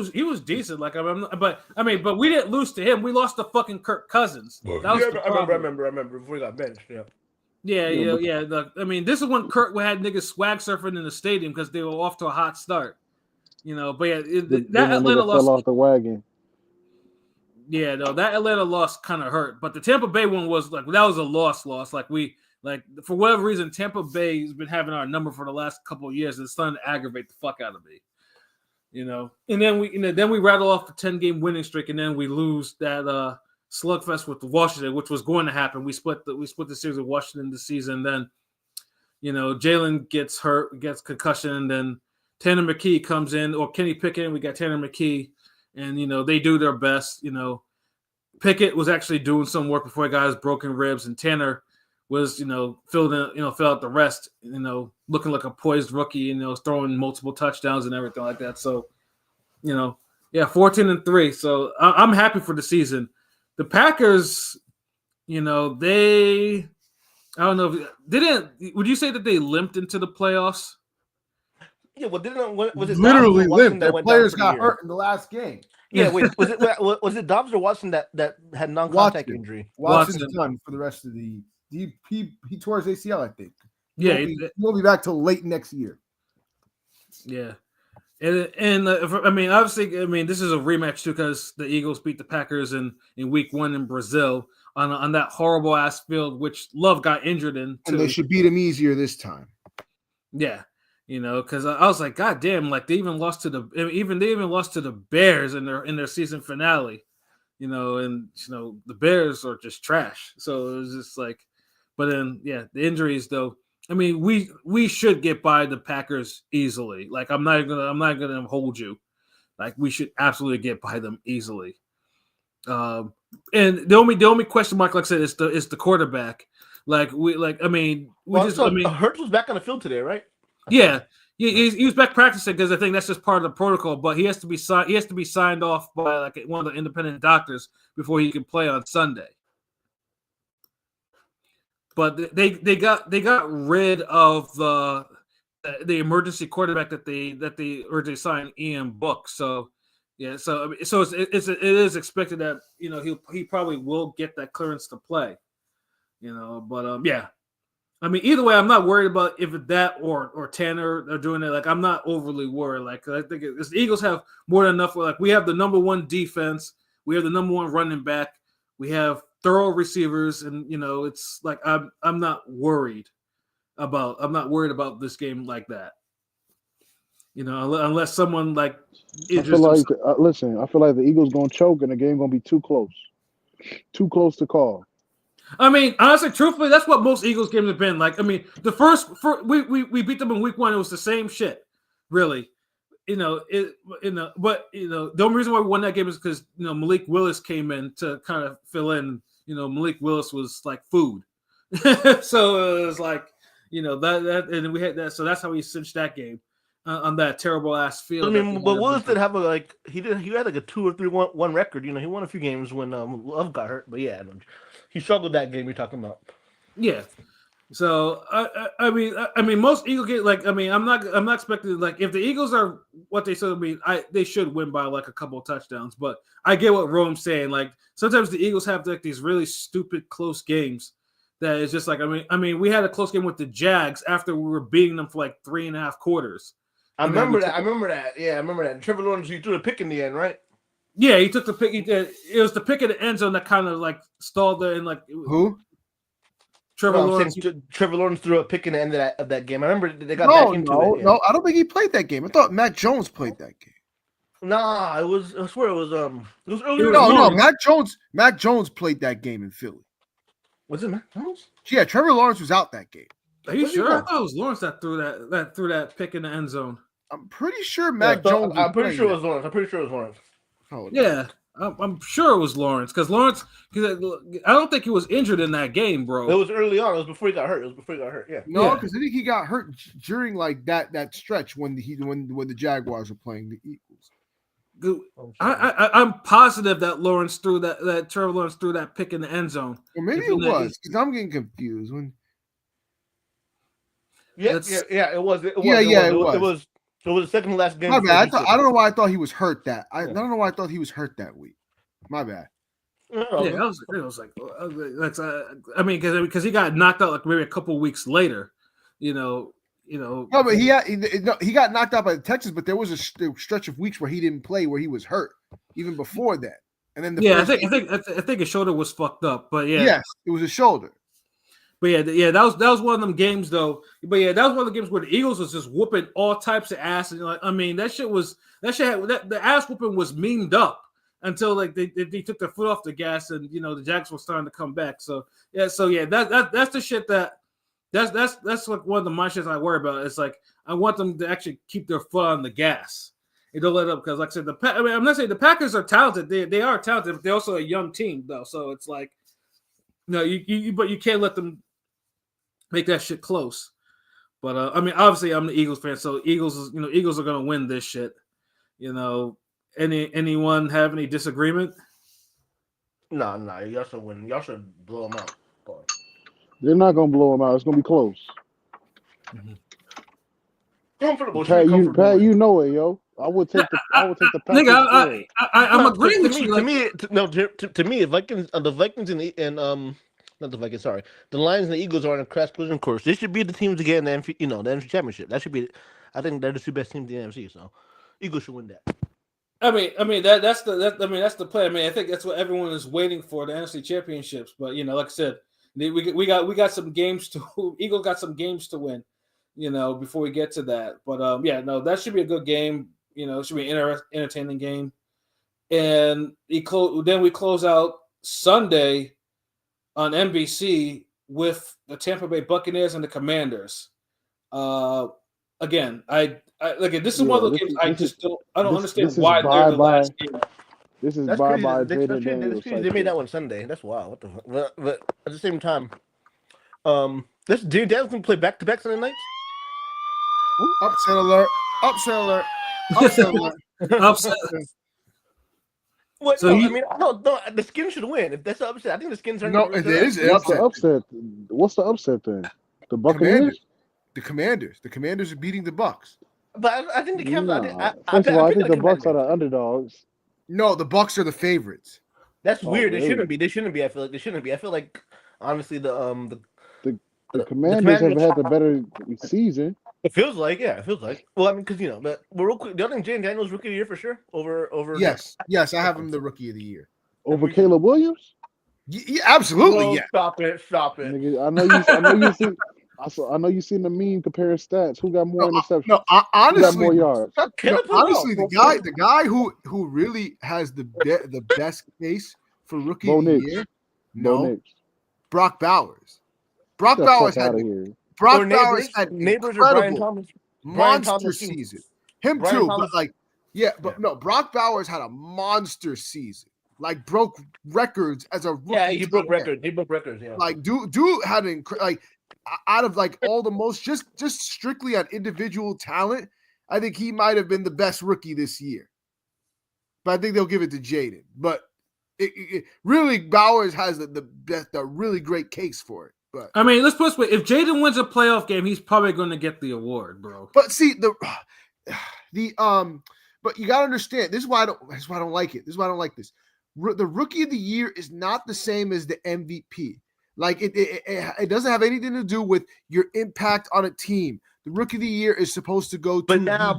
he was decent. Like but we didn't lose to him. We lost to fucking Kirk Cousins. I remember before he got benched. Yeah. Look, this is when Kirk had niggas swag surfing in the stadium because they were off to a hot start. But yeah, that Atlanta loss fell off the wagon. Yeah, no, that Atlanta loss kind of hurt, but the Tampa Bay one was that was a loss. Like for whatever reason, Tampa Bay has been having our number for the last couple of years. And it's starting to aggravate the fuck out of me. And then we rattle off the 10-game winning streak, and then we lose that slugfest with Washington, which was going to happen. We split the series with Washington this season. Then, Jalen gets hurt, gets concussion, and then Tanner McKee comes in, or Kenny Pickett. We got Tanner McKee, and they do their best. Pickett was actually doing some work before he got his broken ribs, and Tanner was filled out the rest, looking like a poised rookie, throwing multiple touchdowns and everything like that. So, 14-3. So I'm happy for the season. The Packers, I don't know would you say that they limped into the playoffs? Yeah, was it literally limped? Their players got hurt in the last game. Yeah, wait, was it Dobbs or Watson that had non-contact injury? Watson's done for the rest of the. He tore his ACL, I think. He won't be back till late next year. Yeah, and obviously, this is a rematch too because the Eagles beat the Packers in Week 1 in Brazil on that horrible ass field, which Love got injured in. Too. And they should beat him easier this time. Yeah, because I was like, God damn, like they even lost to the Bears in their season finale. And the Bears are just trash. So it was just like, but then the injuries though. We should get by the Packers easily. Like I'm not gonna hold you. Like we should absolutely get by them easily. And the only question mark, like I said, is the quarterback. Hurts was back on the field today, right? Yeah. He was back practicing because I think that's just part of the protocol. But he has to be signed off by like one of the independent doctors before he can play on Sunday. But they got rid of the emergency quarterback that they originally signed, Ian Book. So so it is expected that he probably will get that clearance to play. But either way, I'm not worried about if that or Tanner are doing it. Like I'm not overly worried. Like I think the Eagles have more than enough. Like we have the number 1 defense, we have the number 1 running back, we have thorough receivers, and it's like I'm not worried about this game like that. unless someone like I feel injures like themselves. listen. I feel like the Eagles gonna choke and the game gonna be too close to call. I mean, honestly, truthfully, that's what most Eagles games have been. Like, I mean, the first we beat them in week 1. It was the same shit, really. But the only reason why we won that game is because Malik Willis came in to kind of fill in. Malik Willis was like food, so it was like that, and we had that. So that's how we cinched that game on that terrible ass I field. mean, but Willis did have he had like a 2 or 3-1 record. He won a few games when Love got hurt, but yeah, he struggled that game you're talking about. Yeah. So I mean, most Eagle games, like, I mean, I'm not expecting, like, if the Eagles are what they said to be, they should win by like a couple of touchdowns. But I get what Rome's saying. Like, sometimes the Eagles have like these really stupid close games that is just like, I mean, we had a close game with the Jags after we were beating them for like 3.5 quarters. I remember that. Yeah, I remember that. Trevor Lawrence, he threw the pick in the end, right? Yeah, he took the pick. It was the pick in the end zone that kind of like stalled there, and like Who? Trevor Lawrence. Trevor Lawrence threw a pick in the end of that game. I remember they got No, back into no, it. Yeah. no. I don't think he played that game. I thought Mac Jones played that game. Nah, I swear it was earlier. No, Mac Jones played that game in Philly. Was it Mac Jones? Yeah, Trevor Lawrence was out that game. Are you sure? I thought it was Lawrence that threw that pick in the end zone. I'm pretty sure Mac Jones. I'm pretty sure it was Lawrence. Oh, yeah, I'm sure it was Lawrence because I don't think he was injured in that game, bro. It was early on. It was before he got hurt. Yeah. No, because I think he got hurt during like that stretch when the Jaguars were playing the Eagles. I'm positive that Lawrence threw that Trevor Lawrence threw that pick in the end zone. Or maybe it was because I'm getting confused. It was. It was the second to last game. My bad. I don't know why I thought he was hurt I don't know why I thought he was hurt that week. My bad. Yeah, it was like that's. I mean, because he got knocked out like maybe a couple weeks later. No, but he got knocked out by the Texans, but there was a stretch of weeks where he didn't play, where he was hurt even before that. And then I think his shoulder was fucked up, but yeah, yes, it was a shoulder. But yeah, that was one of them games though. But yeah, that was one of the games where the Eagles was just whooping all types of ass, and like, I mean, the ass whooping was memed up until like they took their foot off the gas, and the Jags were starting to come back. So that's the shit that's like one of the mindsets I worry about. It's like I want them to actually keep their foot on the gas. And don't let up because, like I said, I'm not saying the Packers are talented. They are talented, but they're also a young team though. So it's like, but you can't let them make that shit close. But I mean, obviously, I'm the Eagles fan, so Eagles are gonna win this shit. Anyone have any disagreement? No, y'all should win. Y'all should blow them out. They're not gonna blow them out. It's gonna be close. Mm-hmm. Comfortable. Pat, you know it, yo. I would take the Packers. Nigga, I'm agreeing with you. To me, the Vikings and not the Vikings. Sorry, the Lions and the Eagles are on a crash collision course. They should be the teams to get in the NFC Championship. That should be. I think they're the two best teams in the NFC. So, Eagles should win that. I mean that's the play. I mean, I think that's what everyone is waiting for, the NFC Championships. But like I said, we got some games to. Eagles got some games to win. Before we get to that. But that should be a good game. It should be an entertaining game. And then we close out Sunday on NBC with the Tampa Bay Buccaneers and the Commanders. Again, this is one of those games I don't understand why they're the last game. This is bye-bye. They made that one Sunday. That's wild. What the? But at the same time, this Daniel Daniels can play back-to-back Sunday nights. Upset alert! Upset alert! Upset alert! Upset. What? So no, the Skins should win. If that's the upset, I think the Skins are. No, it is. What's the upset? What's the upset then? The Buccaneers. The Commanders. The Commanders are beating the Bucks. But I think the Commanders. First of all, I think the Bucks are the underdogs. No, the Bucks are the favorites. That's weird. Really? They shouldn't be. They shouldn't be. I feel like they shouldn't be. I feel like honestly the Commanders have had the better season. It feels like. Well, I mean, because but real quick, do you think Jalen Daniels rookie of the year for sure? Over. Yes, I have him the rookie of the year over Caleb Williams. Yeah, absolutely. Well, yeah. Stop it. Nigga, I know you see. I know you seen the meme comparing stats. Who got more interceptions? No, Who got honestly, more yards? honestly, the guy who really has the best case for rookie Bo of the Nix. year, Bo Nix. Brock Bowers. Brock Get the Bowers fuck had out of here. Brock Bowers had neighbors or Brian incredible Thomas. monster season. Him Brian too, Thomas. but like, no, Brock Bowers had a monster season. Like broke records as a rookie. Yeah, he broke records. He broke records. Yeah. Like dude had an like out of like all the most just strictly on individual talent. I think he might have been the best rookie this year. But I think they'll give it to Jaden. But it really Bowers has the really great case for it. But I mean, let's put it this way: if Jaden wins a playoff game, he's probably going to get the award, bro. But see but you gotta understand. This is why I don't like it. This is why I don't like this. The rookie of the year is not the same as the MVP. Like it doesn't have anything to do with your impact on a team. The rookie of the year is supposed to go to but now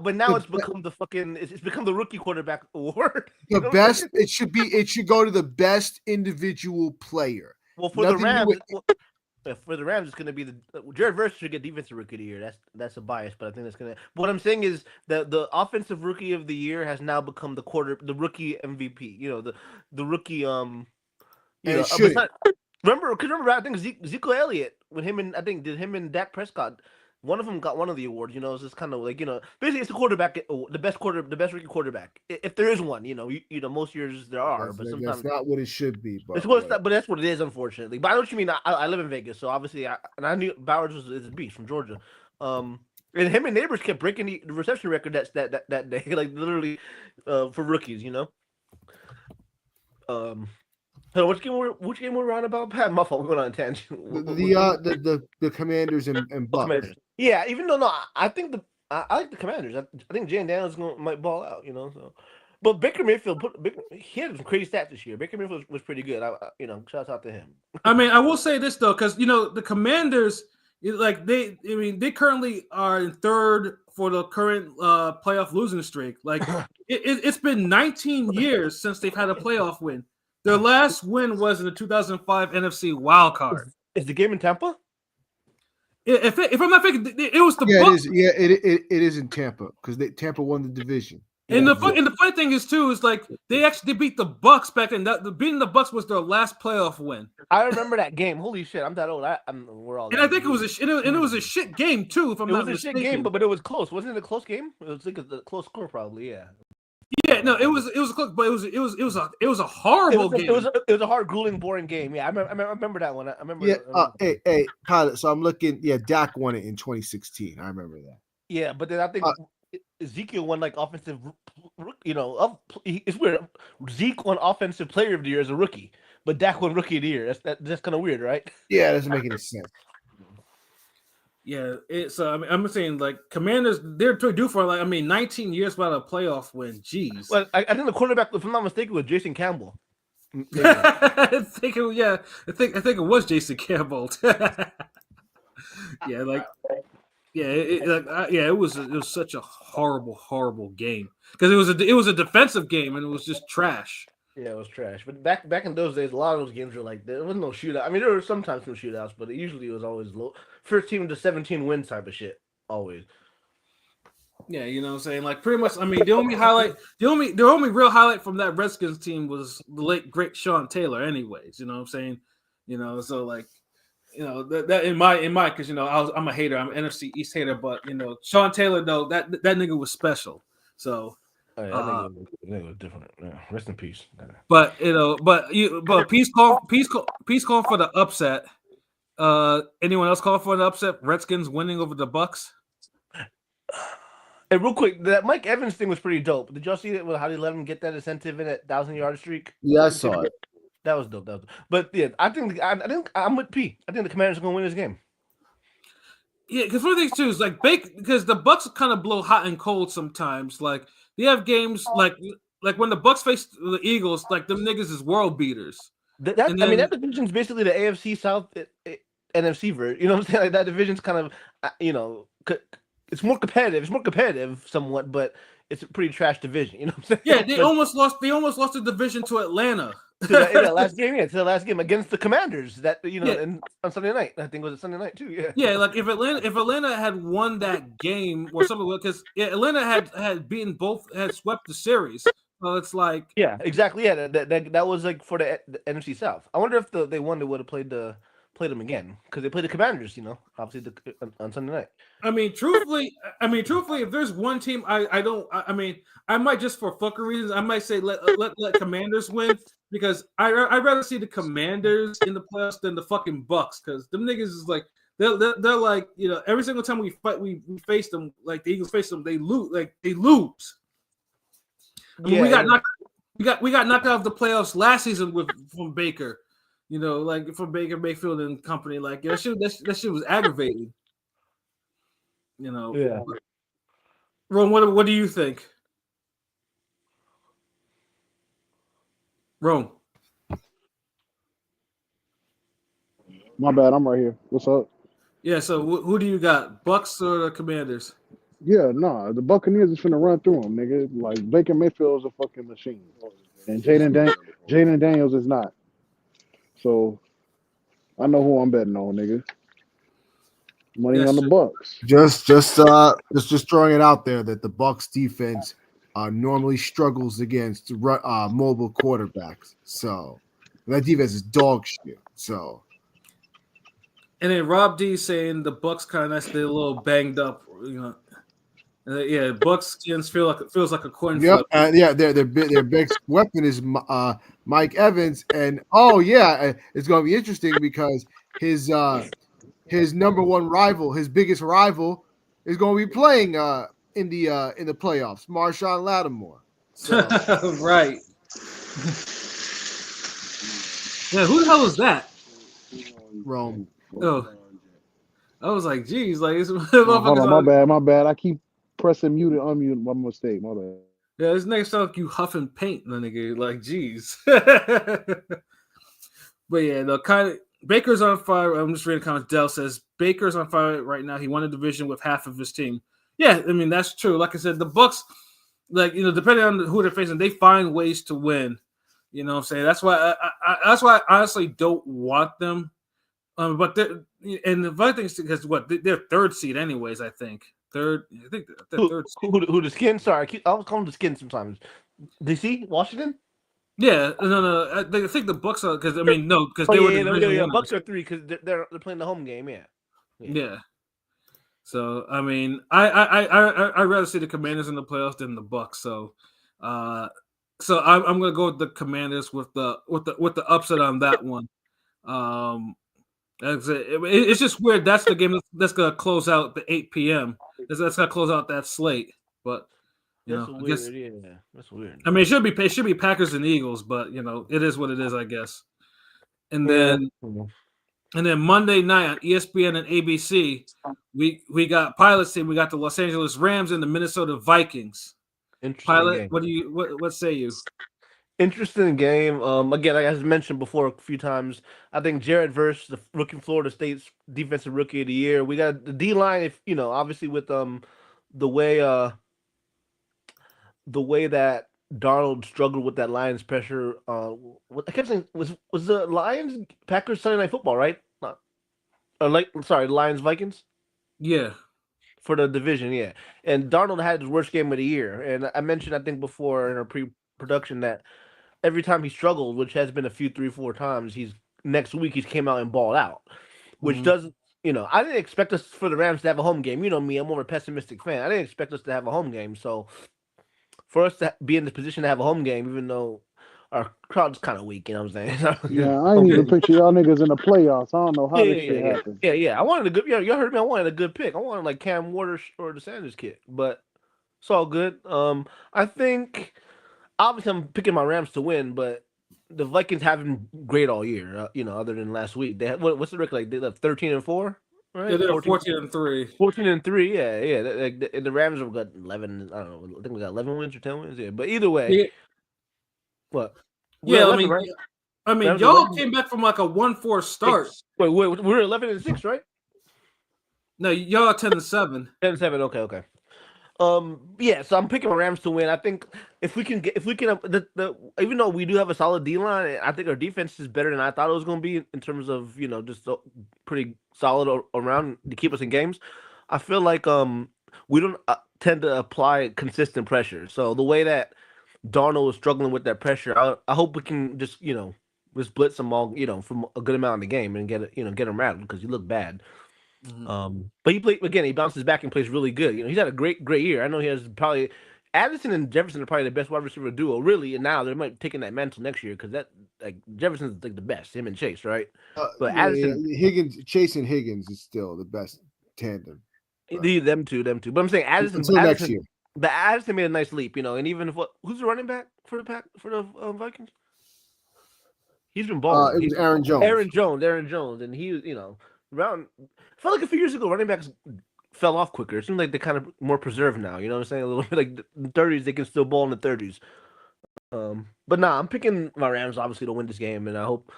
it's become it's become the rookie quarterback award. The best it should go to the best individual player. Well, for the Rams, it's going to be Jared Verse should get defensive rookie of the year. That's a bias, but I think that's going to. What I'm saying is that the offensive rookie of the year has now become the rookie MVP. You know, the rookie. Remember, I think Ezekiel Elliott when him and Dak Prescott. One of them got one of the awards. You know, it's just kind of like basically it's the quarterback, the best rookie quarterback, if there is one. You know, most years there are, but sometimes that's not what it should be. But that's what it is, unfortunately. But I know what you mean. I live in Vegas, so obviously, I knew Bowers is a beast from Georgia. And him and Neighbors kept breaking the reception record that day, like literally, for rookies. You know. So which game we're on about? Pat, my fault. We're going on a tangent. The Commanders and Bucks. Commanders. Yeah, even though I think I like the Commanders. I think Jay Daniels might ball out. You know, so. But Baker Mayfield he had some crazy stats this year. Baker Mayfield was pretty good. Shouts out to him. I mean, I will say this though, because the Commanders, they currently are in third for the current playoff losing streak. Like it's been 19 years since they've had a playoff win. Their last win was in the 2005 NFC wild card. Is the game in Tampa? If I'm not thinking, it was the Bucks. It is in Tampa because Tampa won the division. And the funny thing is too is like they beat the Bucks back then. Beating the Bucks was their last playoff win. I remember that game. Holy shit! I'm that old. We're all. And I think it was a shit game too. If I'm not mistaken, shit game, but it was close. Wasn't it a close game? It was like a close score, probably. Yeah. Yeah, no, it was close, but it was a horrible game. It was a hard, grueling, boring game. Yeah, I remember that one. I remember. Yeah. Hey, pilot. So I'm looking. Yeah, Dak won it in 2016. I remember that. Yeah, but then I think Ezekiel won like offensive. It's weird. Zeke won offensive player of the year as a rookie, but Dak won rookie of the year. That's kind of weird, right? Yeah, it doesn't make any sense. Yeah, it's. I'm saying like Commanders, they're due for 19 years without a playoff win. Jeez. Well, I think the quarterback, if I'm not mistaken, was Jason Campbell. I think it was Jason Campbell. It was such a horrible game because it was a defensive game and it was just trash. Yeah, it was trash. But back in those days, a lot of those games were like there was no shootout. I mean, there were sometimes some shootouts, but it was always low, 13 to 17 wins type of shit. Always. Yeah, you know what I'm saying? Like pretty much. I mean, the only real highlight from that Redskins team was the late great Sean Taylor. Anyways, you know what I'm saying? So like. That in my because I'm a hater. I'm an NFC East hater, but Sean Taylor though that nigga was special. So that nigga was different. Yeah. Rest in peace. But peace call for the upset. Anyone else call for an upset? Redskins winning over the Bucks. Hey, real quick, that Mike Evans thing was pretty dope. Did y'all see it? How they let him get that incentive in that 1,000-yard streak? Yeah, I saw it. That was dope. But yeah, I think I'm with P. I think the Commanders are gonna win this game. Yeah, because one of these two is like because the Bucks kind of blow hot and cold sometimes. Like they have games like when the Bucks face the Eagles, like them niggas is world beaters. That division's basically the AFC South NFC version. You know what I'm saying? Like that division's kind of it's more competitive. It's more competitive somewhat, but it's a pretty trash division. You know what I'm saying? Yeah, they almost lost the division to Atlanta. to the last game, to the last game against the Commanders. That Yeah. on Sunday night. I think it was a Sunday night too. Yeah. Yeah, like if Atlanta had won that game or something, because Atlanta had beaten both, had swept the series. So it's like, Yeah, exactly. Yeah, that was like for the NFC South. I wonder if they won, they would have played them again because they played the Commanders. Obviously on Sunday night. I mean, truthfully, if there's one team, I mean, I might, just for fucking reasons, I might say let Commanders win, because I'd rather see the Commanders in the playoffs than the fucking Bucks, because them niggas is like they're like, every single time we face them, like the Eagles face them, they lose. I mean, we got knocked out of the playoffs last season from Baker, like from Baker Mayfield and company. Like that shit was aggravating. Yeah. Ron, what do you think? Ron. My bad, I'm right here. What's up? Yeah, so who do you got? Bucks or the Commanders? Yeah, nah, the Buccaneers is finna run through them, nigga. Like Baker Mayfield is a fucking machine, and Jaden Daniels is not. So I know who I'm betting on, nigga. Money on the Bucks. Just throwing it out there that the Bucks defense normally struggles against mobile quarterbacks. So that defense is dog shit. So, and then Rob D saying the Bucks kind of stay a little banged up, Yeah, Bucks skins feels like a coin flip. Yeah, their big weapon is Mike Evans, and it's going to be interesting because his number one rival, his biggest rival, is going to be playing in the playoffs, Marshawn Lattimore. So. Right. Yeah, who the hell is that? Rome. Oh, I was like, geez, like it's hold on, my bad. I keep pressing mute and unmute. My mistake. My bad. Yeah, this nigga sounds like you huffing paint, nigga. Like, geez. But yeah, Baker's on fire. I'm just reading comments. Dell says Baker's on fire right now. He won a division with half of his team. Yeah, I mean that's true. Like I said, the Bucks, depending on who they're facing, they find ways to win. You know what I'm saying? That's why I honestly don't want them. But the funny thing is because they're third seed anyways. I think third. I think they're third seed. Who the Skins? Sorry, I was calling the Skins sometimes. DC, Washington. Yeah, no. I think the Bucks are because they were Bucks are 3 because they're playing the home game. Yeah. So I mean, I rather see the Commanders in the playoffs than the Bucks. So, I'm gonna go with the Commanders with the upset on that one. It's just weird. That's the game that's gonna close out the 8 p.m. That's gonna close out that slate, but. That's weird. I mean, it should be Packers and Eagles, but it is what it is, I guess. And then Monday night on ESPN and ABC, we got Pilot's team. We got the Los Angeles Rams and the Minnesota Vikings. Interesting Pilot, game. what say you? Interesting game. Again, like I mentioned before a few times, I think Jared Verse, the rookie from Florida State's defensive rookie of the year. We got the D line. If obviously with the way that Darnold struggled with that Lions pressure. I kept saying was the Lions Packers Sunday Night Football, right? Lions Vikings. Yeah, for the division, yeah. And Darnold had his worst game of the year, and I mentioned I think before in our pre-production that every time he struggled, which has been a few 3-4 times, next week he's came out and balled out, which doesn't. I didn't expect us for the Rams to have a home game. You know me, I'm more of a pessimistic fan. I didn't expect us to have a home game, so. For us to be in the position to have a home game, even though our crowd's kind of weak, you know what I'm saying? Yeah, I ain't even picture y'all niggas in the playoffs. I don't know how this shit happened. Yeah. I wanted a good. Y'all heard me. I wanted a good pick. I wanted like Cam Ward or the Sanders kid, but it's all good. I think obviously I'm picking my Rams to win, but the Vikings have been great all year. Other than last week, they had, what's the record? Like they left 13-4. Right? Yeah, they're 14-3. 14-3, yeah. The Rams have got 11. I don't know. I think we got 11 wins or 10 wins. Yeah, but either way, what? Yeah, 11, right? I mean, y'all came back from like a 1-4 start. Wait, we're 11-6, right? No, y'all are 10-7. 10-7. Okay. Yeah, so I'm picking Rams to win. I think if we can even though we do have a solid D line, I think our defense is better than I thought it was going to be in terms of just pretty solid around to keep us in games. I feel like we don't tend to apply consistent pressure. So the way that Darnold was struggling with that pressure, I hope we can just blitz them all from a good amount of the game and get him rattled because he looked bad. But he bounces back and plays really good. He's had a great year. I know he has probably Addison and Jefferson are probably the best wide receiver duo, really. And now they might be taking that mantle next year because Jefferson's like the best, him and Chase, right? But Addison, Chase and Higgins is still the best tandem. Them two. But I'm saying Addison until next year. But Addison made a nice leap, and even if who's the running back for the Vikings? He's been balling. It was Aaron Jones. Aaron Jones, and he, around. I felt like a few years ago, running backs fell off quicker. It seems like they're kind of more preserved now. You know what I'm saying? A little bit like the 30s, they can still ball in the 30s. But I'm picking my Rams obviously to win this game, and I hope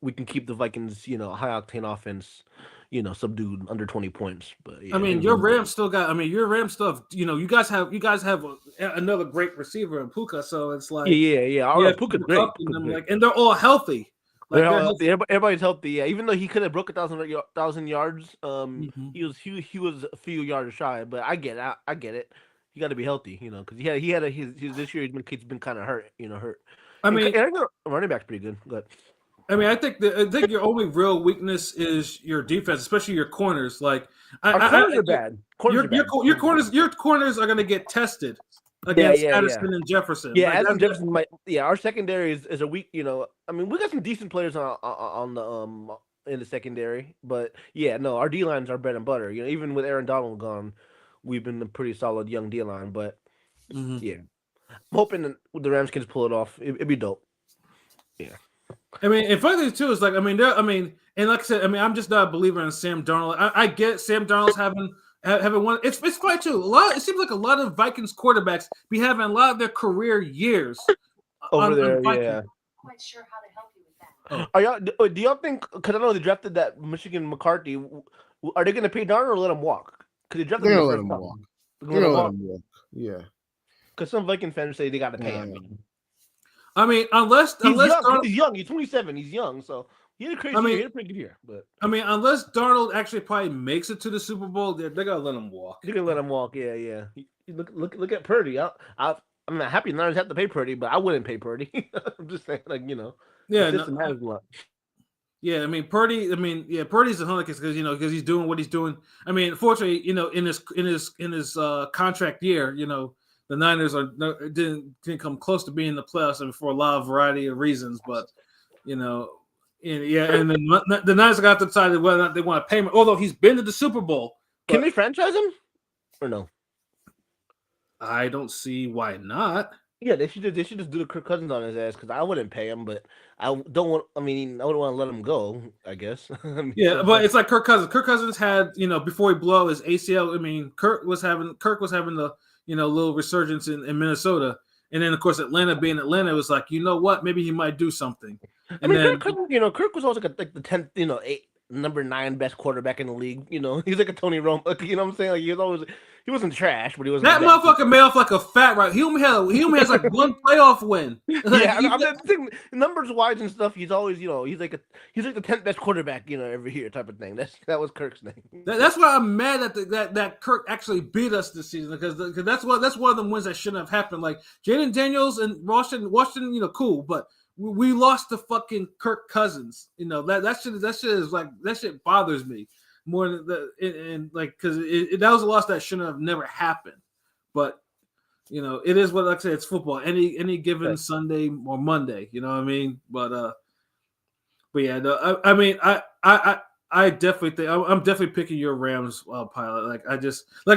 we can keep the Vikings, high octane offense, subdued under 20 points. But yeah, your Rams still got. Your Rams stuff. You guys have another great receiver in Puka, so it's like Puka's great. And they're all healthy. They're all healthy. Everybody's healthy. Yeah, even though he could have broke 1,000 yards, he was a few yards shy. But I get it. You got to be healthy, because his this year he's been kind of hurt. I think the running back's pretty good. But I think your only real weakness is your defense, especially your corners. Like our corners are bad. Your corners are going to get tested against Addison and Jefferson. Yeah, Addison Jefferson might. Yeah, our secondary is a weak. We got some decent players on the in the secondary, but our D lines are bread and butter. Even with Aaron Donald gone, we've been a pretty solid young D line. But I'm hoping that the Rams can just pull it off. It'd be dope. Yeah. And funny thing too is and like I said, I'm just not a believer in Sam Darnold. I get Sam Darnold's having one. It's funny too. It seems like a lot of Vikings quarterbacks be having a lot of their career years over there. Yeah. Quite sure how to help you with that. Do y'all think? Because I know they drafted that Michigan McCarthy. Are they going to pay Darnold or let him walk? Because they drafted him. Let him walk. They're going to let him walk. Yeah. Because some Viking fans say they got to pay him. Unless Darnold, he's young. He's 27. He's young, so he had a crazy year. He had a pretty good year. But unless Darnold actually probably makes it to the Super Bowl, they're gonna let him walk. They're gonna let him walk. Yeah. Look at Purdy. I'm not happy Niners have to pay Purdy, but I wouldn't pay Purdy. I'm just saying, Yeah, system has a lot. Yeah, Purdy's a hundred because he's doing what he's doing. Fortunately, in his contract year, the Niners didn't come close to being in the playoffs, for a lot of variety of reasons. But and then the Niners got to decide whether or not they want to pay him. Although he's been to the Super Bowl, can they franchise him or no? I don't see why not. Yeah, they should just do the Kirk Cousins on his ass because I wouldn't pay him, but I wouldn't want to let him go. I guess. But it's like Kirk Cousins. Kirk Cousins had before he blew out his ACL. Kirk was having the little resurgence in Minnesota, and then of course Atlanta being Atlanta was like, what, maybe he might do something. And then Kirk was always like the 10th, number 9 best quarterback in the league. He's like a Tony Romo. You know what I'm saying? Like he wasn't trash, but he wasn't. That motherfucker made off like a fat right. He only has like one playoff win. Numbers wise and stuff. He's always he's like the 10th best quarterback every year type of thing. That was Kirk's name. That's why I'm mad that Kirk actually beat us this season because that's one of the wins that shouldn't have happened. Like Jaden Daniels and Washington, cool, but we lost to fucking Kirk Cousins. That shit is like that shit bothers me more than because that was a loss that shouldn't have never happened. But it is what, like I said, it's football. Any given Sunday or Monday, you know what I mean? But yeah, no, I definitely think I'm definitely picking your Rams pilot. Like I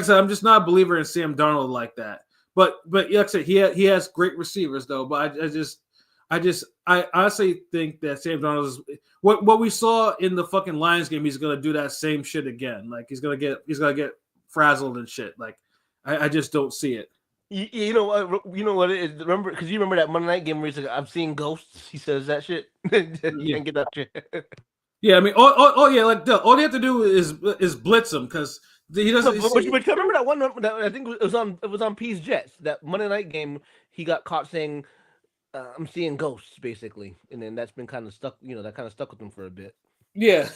said, I'm just not a believer in Sam Darnold like that. But like I said, he has great receivers though. But I honestly think that Sam Darnold is what we saw in the fucking Lions game. He's gonna do that same shit again. Like he's gonna get frazzled and shit. Like I just don't see it. You know what it is? Remember, because you remember that Monday night game where he's like, "I'm seeing ghosts." He says that shit. You can't get that shit. Yeah, all you have to do is blitz them because He doesn't. But remember that one that I think it was on P's Jets, that Monday night game. He got caught saying, "I'm seeing ghosts," basically, and then that's been kind of stuck. That kind of stuck with him for a bit. Yeah.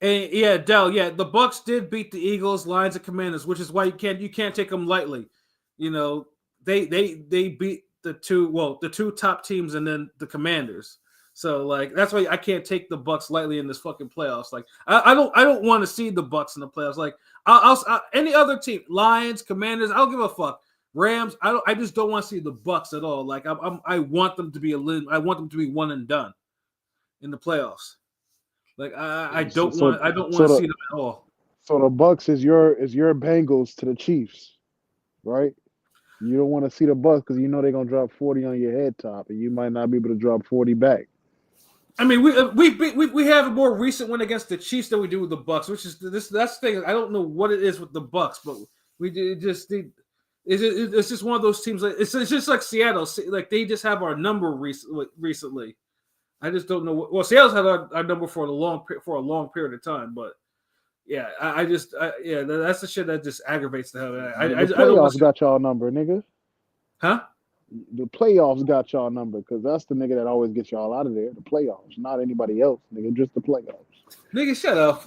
And yeah, Dell. Yeah, the Bucks did beat the Eagles, Lions, and Commanders, which is why you can't take them lightly. They beat the two top teams and then the Commanders. So like that's why I can't take the Bucks lightly in this fucking playoffs. Like I don't want to see the Bucks in the playoffs. Like I'll any other team, Lions, Commanders, I don't give a fuck. Rams, I just don't want to see the Bucks at all. Like I want them to be I want them to be one and done in the playoffs. Like I don't want to see them at all. So the Bucks is your Bengals to the Chiefs, right? You don't want to see the Bucks because you know they're gonna drop 40 on your head top, and you might not be able to drop 40 back. I mean, we have a more recent one against the Chiefs than we do with the Bucks, which is that's the thing. I don't know what it is with the Bucks, but it's just one of those teams. Like it's just like Seattle, like they just have our number recently. I just don't know. Well, Seattle's had our number for a long period of time, but yeah, that's the shit that just aggravates the hell out of me. The playoffs got y'all number, nigga. Huh? The playoffs got y'all number because that's the nigga that always gets y'all out of there. The playoffs, not anybody else, nigga. Just the playoffs. Nigga, shut up.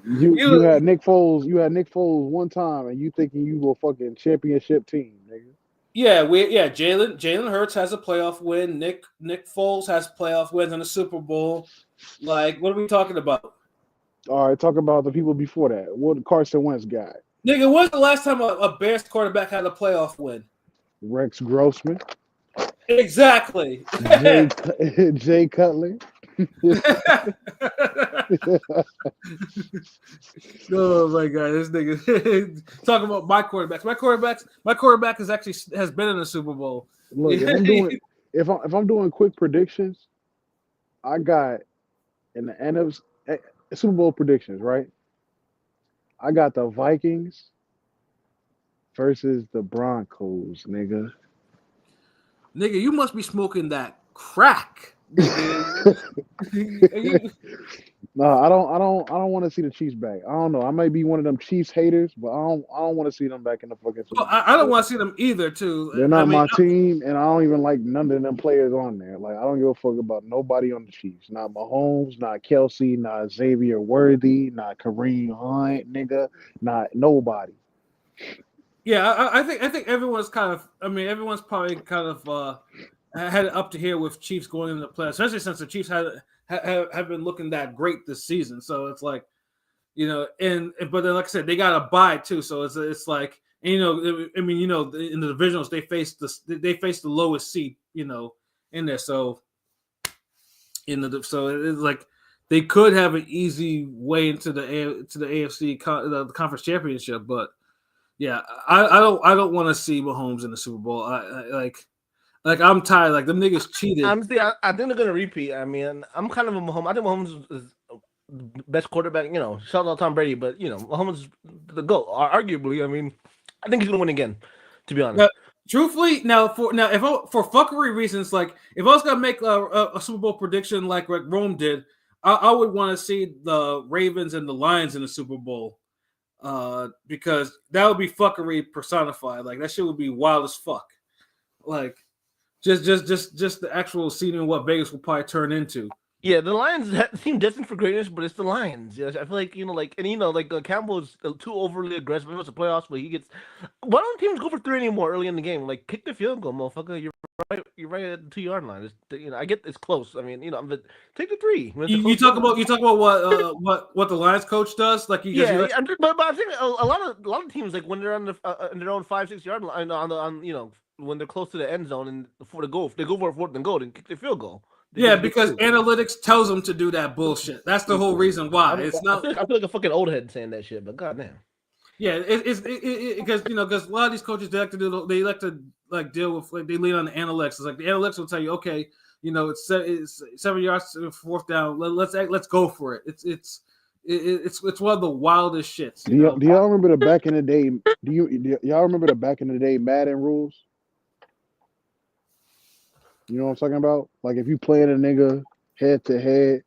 you had Nick Foles. You had Nick Foles one time, and you thinking you were fucking championship team, nigga. Yeah, Jalen Hurts has a playoff win. Nick Foles has playoff wins in the Super Bowl. Like, what are we talking about? All right, talk about the people before that. What Carson Wentz got? Nigga, when's the last time a Bears quarterback had a playoff win? Rex Grossman. Exactly. Jay Cutler. Oh my god, this nigga talking about my quarterbacks. My quarterback has been in the Super Bowl. Look, if I'm doing quick predictions, I got in the NFC Super Bowl predictions, right? I got the Vikings versus the Broncos, nigga. Nigga, you must be smoking that crack. No, I don't want to see the Chiefs back. I don't know. I might be one of them Chiefs haters, but I don't want to see them back in the fucking Super Bowl. I don't want to see them either, too. They're not my team, and I don't even like none of them players on there. Like I don't give a fuck about nobody on the Chiefs. Not Mahomes, not Kelsey, not Xavier Worthy, not Kareem Hunt, nigga, not nobody. Yeah, I think everyone's kind of. I mean, everyone's probably kind of had it up to here with Chiefs going into the playoffs, especially since the Chiefs have been looking that great this season. So it's like, but then like I said, they got a bye too. So it's like, and, I mean, in the divisionals they face the lowest seed, in there. So so it's like they could have an easy way into the AFC the conference championship, but. Yeah, I don't want to see Mahomes in the Super Bowl. I I'm tired. Like them niggas cheated. Honestly, I think they're gonna repeat. I mean, I'm kind of a Mahomes. I think Mahomes is the best quarterback. Shout out Tom Brady, but Mahomes is the GOAT. Arguably, I mean, I think he's gonna win again. To be honest. Now, truthfully, for fuckery reasons, like if I was gonna make a Super Bowl prediction like Rome did, I would want to see the Ravens and the Lions in the Super Bowl. Because that would be fuckery personified. Like that shit would be wild as fuck. Like just the actual seeing what Vegas will probably turn into. Yeah, the Lions seem destined for greatness, but it's the Lions. Yeah, I feel like Campbell is too overly aggressive. It was the playoffs, but he gets. Why don't teams go for 3 anymore early in the game? Like kick the field goal, motherfucker. You're right at the 2-yard line. I get it's close. I mean, but take the 3. You talk about what the Lions coach does. Like but I think a lot of teams, like when they're on their own 5-6 yard line when they're close to the end zone and before they go for a 4th and goal, then kick the field goal. Because analytics tells them to do that bullshit. That's the whole reason why. I feel like a fucking old head saying that shit, but goddamn. Yeah, because because a lot of these coaches they like to deal with they lean on the analytics. It's like the analytics will tell you, okay, it's 7 yards to 4th down. Let's go for it. It's one of the wildest shits. Do y'all remember the back in the day? Do y'all remember the back in the day Madden rules? You know what I'm talking about? Like if you playing a nigga head to head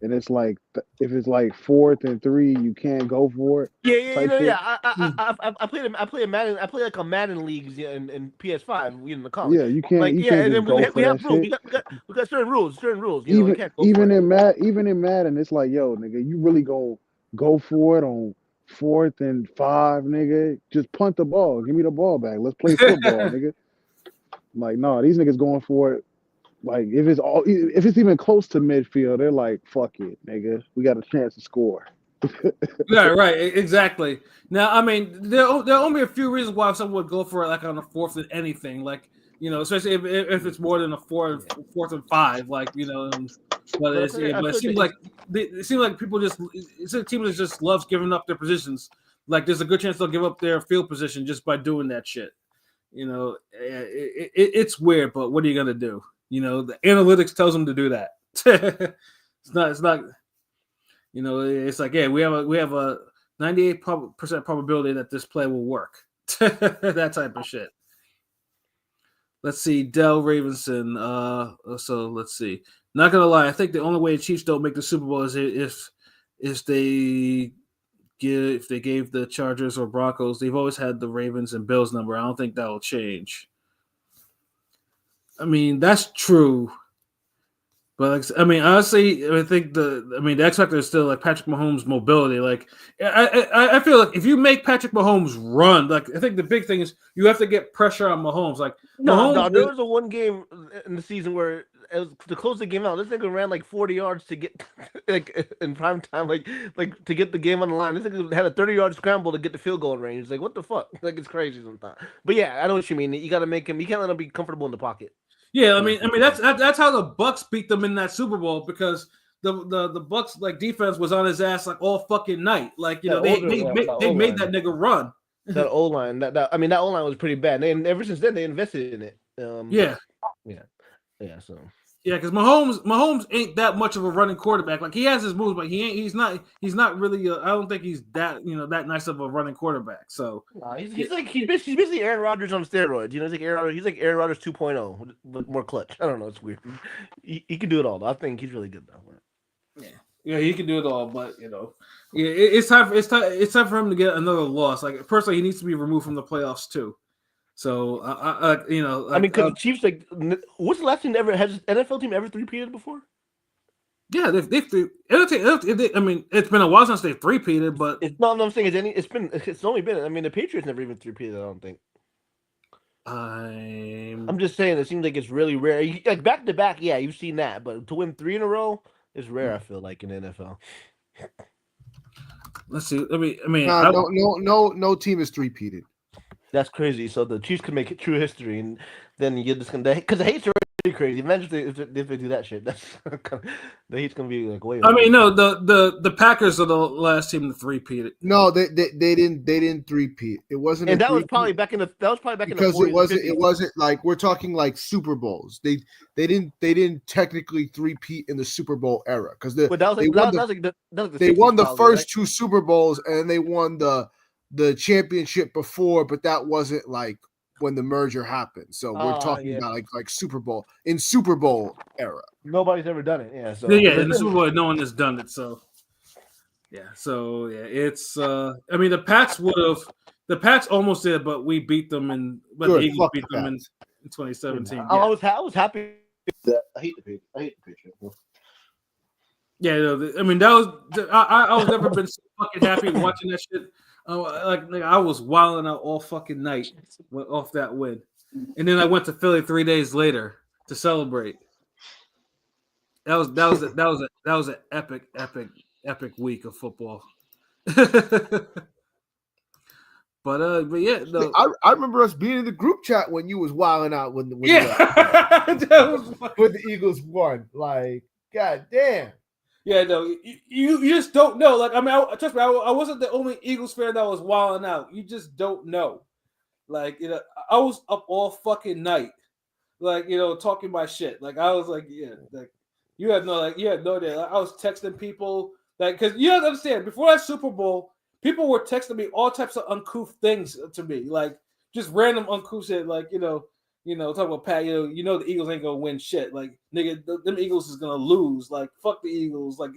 and it's like if it's like 4th and 3, you can't go for it. Type shit. I play a Madden. I play like a Madden leagues in PS5 in the college. Yeah, you Like can't and just then go we for have that rules. shit. We got certain rules. You know, you Even can't go for it. even in Madden, it's like, yo, nigga, you really go for it on 4th and 5, nigga? Just punt the ball. Give me the ball back. Let's play football, nigga. Like, no, these niggas going for it. Like, if it's even close to midfield, they're like, fuck it, nigga. We got a chance to score. Yeah, right, exactly. Now, I mean, there are only a few reasons why someone would go for it, like on a 4th and anything, like, you know, especially if it's more than a 4th and 5, like, you know. But it seems like people just it's a team that just loves giving up their positions. Like, there's a good chance they'll give up their field position just by doing that shit. You know, it's weird, but what are you gonna do? You know, the analytics tells them to do that. It's not. You know, it's like, yeah, we have a 98% probability that this play will work. That type of shit. Let's see, Dell Ravenson. So let's see. Not gonna lie, I think the only way the Chiefs don't make the Super Bowl is if they gave the Chargers or Broncos. They've always had the Ravens and Bills number. I don't think that will change. I mean, that's true. But I mean, honestly, I think the X factor is still like Patrick Mahomes' mobility. Like, I feel like if you make Patrick Mahomes run, like I think the big thing is you have to get pressure on Mahomes. Like, no, there was a one game in the season where it was to close the game out. This nigga ran like 40 yards to get like in prime time, like to get the game on the line. This nigga had a 30-yard scramble to get the field goal range. It's like, what the fuck? Like, it's crazy sometimes. But yeah, I know what you mean. You got to make him. You can't let him be comfortable in the pocket. Yeah, I mean that's how the Bucks beat them in that Super Bowl, because the Bucks like defense was on his ass like all fucking night. Like, you know, they made that nigga run. That O line, that O line was pretty bad. And ever since then they invested in it. Yeah. So. Yeah, because Mahomes ain't that much of a running quarterback. Like, he has his moves, but he's not really. I don't think he's that nice of a running quarterback. So he's basically Aaron Rodgers on steroids. You know, he's like Aaron Rodgers 2.0 with more clutch. I don't know, it's weird. He can do it all though. I think he's really good though. Yeah, he can do it all, but you know, it's time for him to get another loss. Like, personally, he needs to be removed from the playoffs too. So because the Chiefs, like, what's the last team that has NFL team ever three-peated before? Yeah, they've I mean, it's been a while since they've three-peated, but I'm saying it's only been. I mean, the Patriots never even three-peated. I don't think. I'm just saying, it seems like it's really rare. Like, back to back, yeah, you've seen that, but to win 3 in a row is rare. I feel like in the NFL. Let's see. I mean, no team is three-peated. That's crazy. So the Chiefs can make it true history, and then you just gonna, because the hate's already crazy. Imagine if they do that shit. That's the hate's gonna be like way. I mean, no, the Packers are the last team to three-peat it. No, they didn't three-peat. It wasn't, and that was probably back in the 40s, it wasn't like, we're talking like Super Bowls. They didn't technically three-peat in the Super Bowl era, because they won the first 2 Super Bowls, and they won the championship before, but that wasn't like when the merger happened. So we're talking about like Super Bowl era. Nobody's ever done it. Yeah. So in the Super Bowl, no one has done it. So it's I mean, the Pats almost did, but we beat them, but the Eagles beat them in 2017. I was happy. I hate the Patriots. Yeah, I mean, that was I was never been so fucking happy watching that shit. Like I was wilding out all fucking night off that win, and then I went to Philly 3 days later to celebrate. That was an epic week of football. But yeah, no. I remember us being in the group chat when you was wilding out when when the Eagles won. Like, god damn. Yeah, no, you just don't know. Like, I mean, trust me, I wasn't the only Eagles fan that was wilding out. You just don't know. Like, you know, I was up all fucking night, like, you know, talking my shit. Like, I was like, yeah, like you had no idea. Like, I was texting people, like, because you have to understand, before that Super Bowl, people were texting me all types of uncouth things to me, like just random uncouth shit, like, you know, talk about Pat. The Eagles ain't gonna win shit. Like nigga, them Eagles is gonna lose. Like fuck the Eagles. Like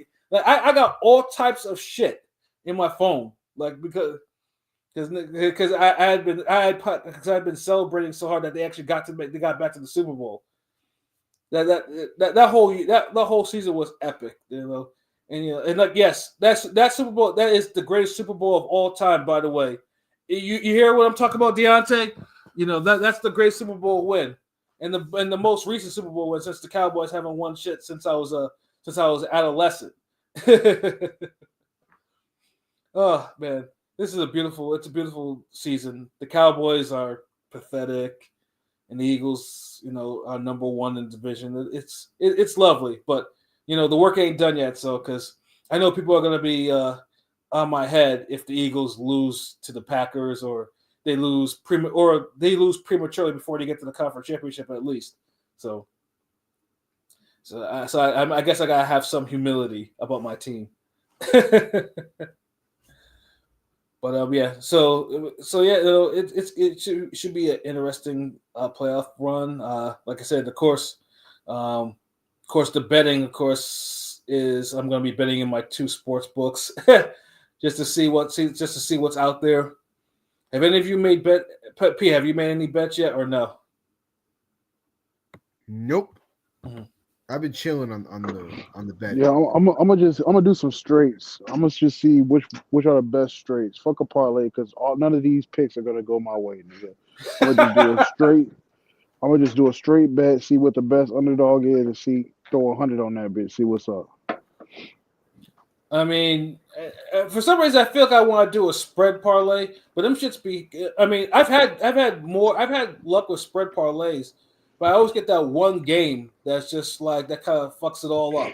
I got all types of shit in my phone. Like because I had been celebrating so hard that they actually got back to the Super Bowl. That whole season was epic. And like yes, that Super Bowl, that is the greatest Super Bowl of all time. By the way, you hear what I'm talking about, Deontay? That's the great Super Bowl win, and the most recent Super Bowl win since the Cowboys haven't won shit since I was adolescent. Oh man, it's a beautiful season. The Cowboys are pathetic, and the Eagles, are number one in the division. It's lovely, but the work ain't done yet. So because I know people are gonna be on my head if the Eagles lose to the Packers or they lose prematurely before they get to the conference championship at least. So I guess I gotta have some humility about my team. But yeah, so yeah, it should be an interesting playoff run. Like I said, of course, the betting, of course, is I'm going to be betting in my 2 sports books just to see what's out there. Have any of you made bet? P, have you made any bets yet or no? Nope. Mm-hmm. I've been chilling on the bet. Yeah, I'm gonna do some straights. I'm gonna just see which are the best straights. Fuck a parlay because none of these picks are gonna go my way, nigga. I'm gonna just do a straight bet, see what the best underdog is, and throw 100 on that bitch, see what's up. I mean, for some reason, I feel like I want to do a spread parlay, but them shits be. I mean, I've had luck with spread parlays, but I always get that one game that's just like that kind of fucks it all up.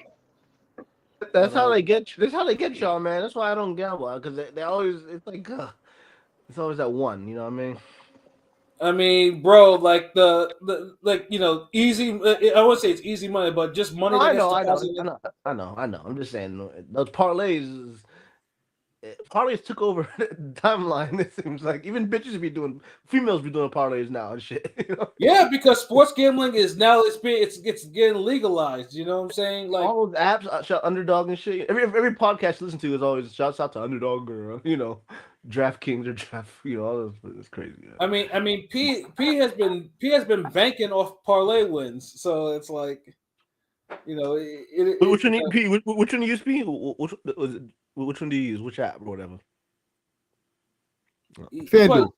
That's how they get you. That's how they get y'all, man. That's why I don't gamble because they always it's like it's always that one. You know what I mean? I mean, bro, like easy. I wouldn't say it's easy money, but just money. I know. I'm just saying those parlays. Parlays took over the timeline. It seems like even females be doing parlays now and shit. Yeah, because sports gambling is now it's getting legalized. You know what I'm saying? Like all those apps, Underdog and shit. Every podcast you listen to is always shouts out to Underdog or DraftKings or Draft. All those. It's crazy. I mean, P has been banking off parlay wins, so it's like, which one Which one do you use, P? Which one do you use? Which app or whatever? FanDuel.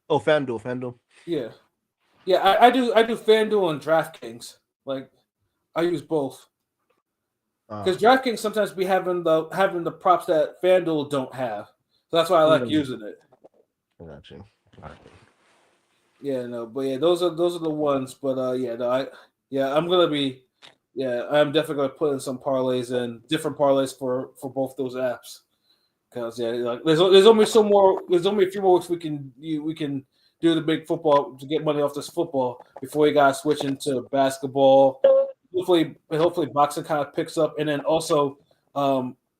Oh, FanDuel. Yeah. I do FanDuel and DraftKings. Like, I use both because DraftKings sometimes be having the props that FanDuel don't have, so that's why I like using it. I got you. Yeah, no, but yeah, those are the ones. But I'm gonna be. Yeah, I'm definitely gonna put in some parlays and different parlays for both those apps, because there's only a few more weeks we can do the big football to get money off this football before we gotta switch into basketball. Hopefully boxing kind of picks up, and then also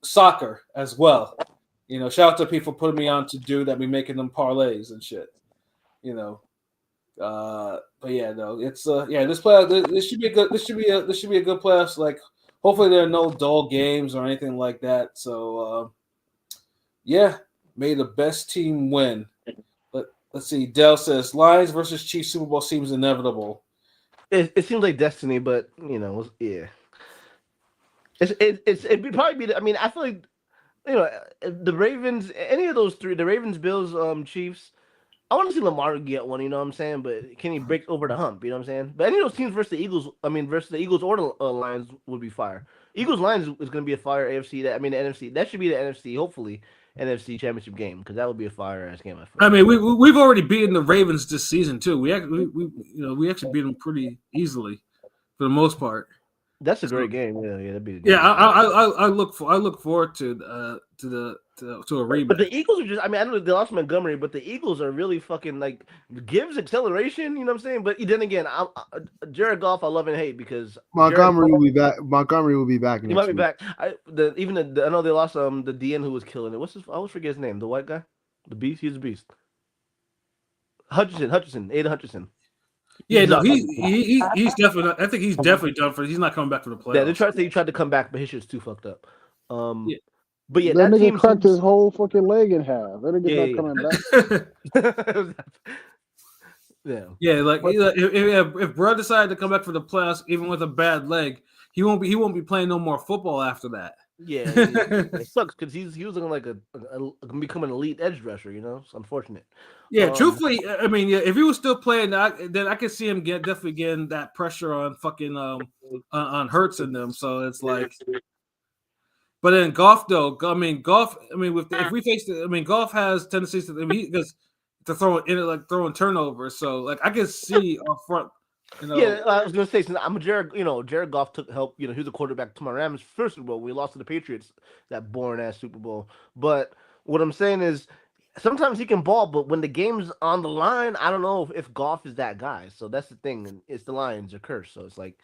soccer as well. Shout out to people putting me on to do that. Be making them parlays and shit. But yeah, no, it's this playoff. This should be good. This should be a good playoffs. Like, hopefully there are no dull games or anything like that. So, may the best team win. Let's see. Dell says Lions versus Chiefs Super Bowl seems inevitable. It seems like destiny, but yeah. It'd probably be. I mean, I feel like the Ravens, any of those three, the Ravens, Bills, Chiefs. I want to see Lamar get one, you know what I'm saying? But can he break over the hump, you know what I'm saying? But any of those teams versus the Eagles, versus the Eagles or the Lions would be fire. Eagles Lions is going to be a fire AFC. The NFC. That should be the NFC, hopefully, NFC championship game, because that would be a fire ass game. I mean, we've already beaten the Ravens this season too. We actually beat them pretty easily for the most part. That's a great game. Yeah, that'd be. I look forward to a rematch. But the Eagles are just. I mean, I know they lost Montgomery, but the Eagles are really fucking like gives acceleration. You know what I'm saying? But then again, Jared Goff, I love and hate because Montgomery will be back. Montgomery will be back. He might be back. I know they lost the DN who was killing it. I always forget his name. The white guy, the beast. He's a beast. Hutchinson, Aiden Hutchinson. Yeah, no, he's definitely. I think he's definitely done for. He's not coming back for the playoffs. Yeah, they tried to say he tried to come back, but his shit's too fucked up. Yeah. But yeah, that nigga team cracked his whole fucking leg in half. That nigga's Yeah, not coming back. Yeah, like if Bro decided to come back for the playoffs, even with a bad leg, he won't be playing no more football after that. Yeah, it sucks because he was looking like a become an elite edge rusher. You know, it's unfortunate. Yeah, truthfully, I mean, yeah, if he was still playing, then I could see him definitely getting that pressure on fucking on Hurts and them. So it's like, but then Goff though, I mean, if we face I mean, Goff has tendencies to throw in it like throwing turnovers. So like I can see up front. You know, yeah, I was gonna say since I'm a Jared Goff took help. You know, he was a quarterback to my Rams first Super Bowl. We lost to the Patriots that boring ass Super Bowl. But what I'm saying is, sometimes he can ball, but when the game's on the line, I don't know if Goff is that guy. So that's the thing, and it's the Lions are cursed. So it's like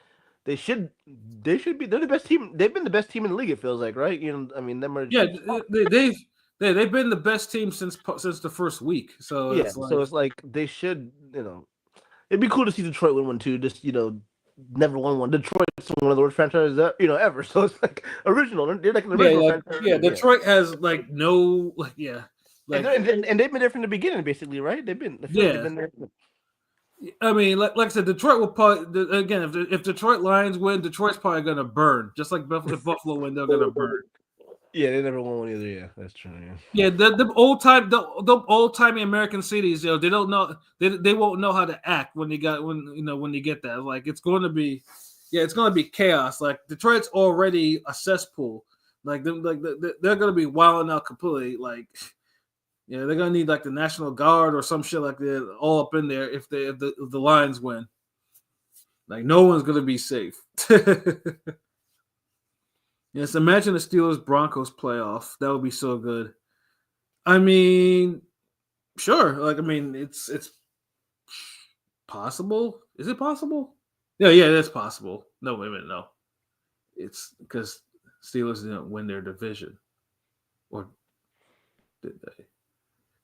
they're the best team. They've been the best team in the league. It feels like, right? You know, I mean, them are they've been the best team since the first week. So yeah, it's like they should, you know. It'd be cool to see Detroit win one too. Just never won one. Detroit's one of the worst franchises ever. So it's like original. They're like an original franchise. Yeah, Detroit has like no and they've been there from the beginning, basically, right? They've been there. I mean, like I said, Detroit will probably again if Detroit Lions win, Detroit's probably gonna burn, just like if Buffalo win, they're gonna burn. Yeah, they never won one either. Yeah, that's true. Yeah, the old timey American cities, they don't know they won't know how to act when you get that. Like it's going to be chaos. Like Detroit's already a cesspool. Like they're going to be wilding out completely. Like they're going to need like the National Guard or some shit like that all up in there if the Lions win. Like no one's going to be safe. Yes, imagine the Steelers-Broncos playoff. That would be so good. I mean, sure. Like, I mean, it's possible. Is it possible? Yeah, that's possible. No, wait a minute, no. It's because Steelers didn't win their division. Or did they?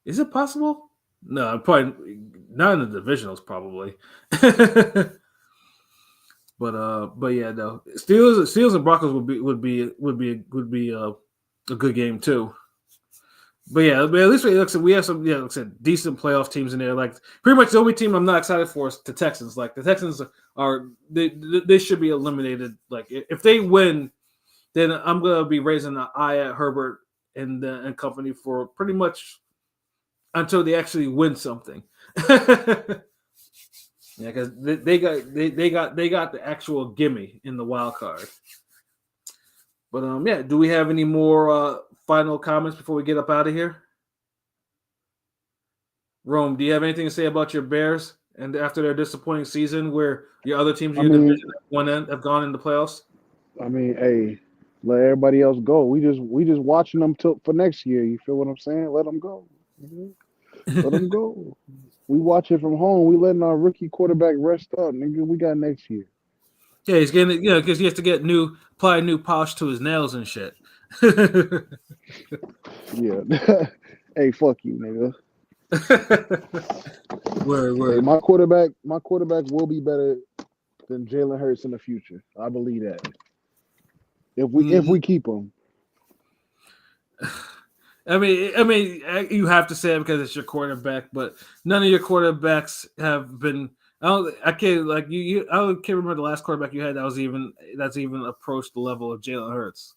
Is it possible? No, probably not in the divisionals, probably. But yeah, no. Steelers and Broncos would be a good game too. But yeah, at least we have some like I said, decent playoff teams in there. Like pretty much the only team I'm not excited for is the Texans. Like the Texans they should be eliminated. Like if they win, then I'm gonna be raising an eye at Herbert and company for pretty much until they actually win something. Yeah, because they got the actual gimme in the wild card. But yeah, do we have any more final comments before we get up out of here? Rome, do you have anything to say about your Bears and after their disappointing season, where your other teams in your division have gone in the playoffs? I mean, hey, let everybody else go. We just watching them for next year. You feel what I'm saying? Let them go. Let them go. We watch it from home. We letting our rookie quarterback rest up, nigga. We got next year. Yeah, he's getting because he has to get apply new polish to his nails and shit. Yeah. Hey, fuck you, nigga. Word. Hey, my quarterback will be better than Jalen Hurts in the future. I believe that. If we keep him. I mean, you have to say it because it's your quarterback, but none of your quarterbacks have been. I can't remember the last quarterback you had that's even approached the level of Jalen Hurts.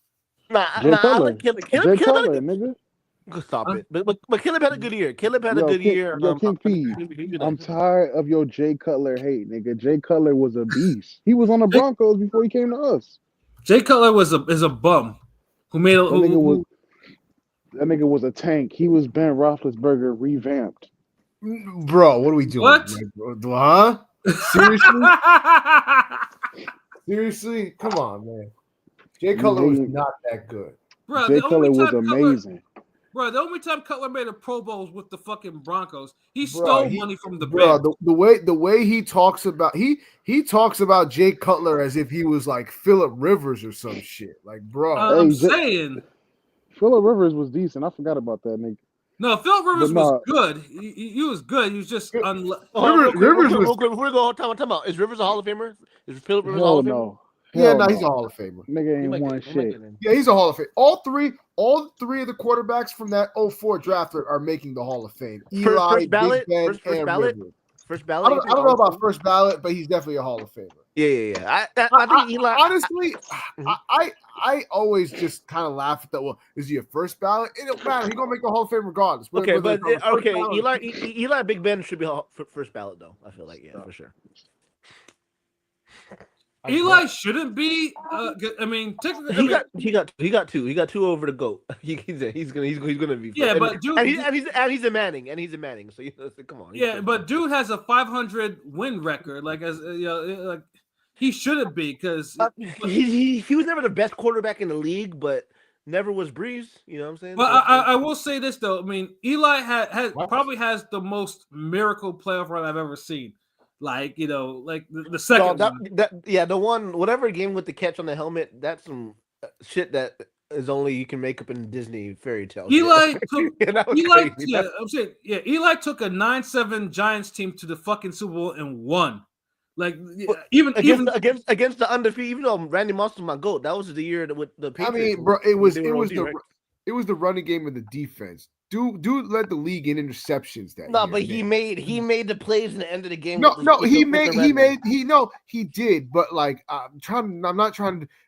Cutler, nigga. Stop it. But Caleb had a good year. Caleb had a good year. King P, I'm tired of your Jay Cutler hate, nigga. Jay Cutler was a beast. He was on the Broncos before he came to us. Jay Cutler is a bum who made a. That nigga was a tank. He was Ben Roethlisberger revamped. Bro, what are we doing? What? Huh? Seriously? Seriously? Come on, man. Jay Cutler was not that good. Bro, Jay Cutler was amazing. Bro, the only time Cutler made a Pro Bowl was with the fucking Broncos. He stole money from the Bears. The way he talks about he talks about Jay Cutler as if he was like Phillip Rivers or some shit. Like, bro. I'm saying Phillip Rivers was decent. I forgot about that nigga. No, Phil Rivers was good. He was good. He was just Rivers was. Before we go, time out. Is Rivers a Hall of Famer? Is Philip Rivers a Hall of Famer? He's a Hall of Famer. Nigga ain't won shit. Yeah, he's a Hall of Fame. All three of the quarterbacks from that 04 draft are making the Hall of Fame. Eli, first ballot, Big Ben, first and ballot, Rivers. First ballot. I don't know about first ballot, but he's definitely a Hall of Famer. Yeah. I think Eli. Honestly, I always just kind of laugh at that. Well, is he a first ballot? It don't matter. He's gonna make the Hall of Fame regardless. Eli, Big Ben should be first ballot though. I feel like for sure. Eli shouldn't be. I mean, technically, he got two. He got two over the GOAT. He's gonna be. Yeah, but dude, he's a Manning. So come on. Yeah, but dude has a 500 win record. Like like he shouldn't be because he was never the best quarterback in the league, but never was Breeze. You know what I'm saying? But I will say this though. I mean, Eli probably has the most miracle playoff run I've ever seen. Like, like the second the one, whatever game with the catch on the helmet, that's some shit that is only you can make up in Disney fairy tales. Eli took Eli took a 9-7 Giants team to the fucking Super Bowl and won. Like even against the undefeated, even though Randy Moss was my GOAT, that was the year that with the Patriots. I mean, bro, it was the running game of the defense. Dude led the league in interceptions that year. But he made the plays in the end of the game. He did, but like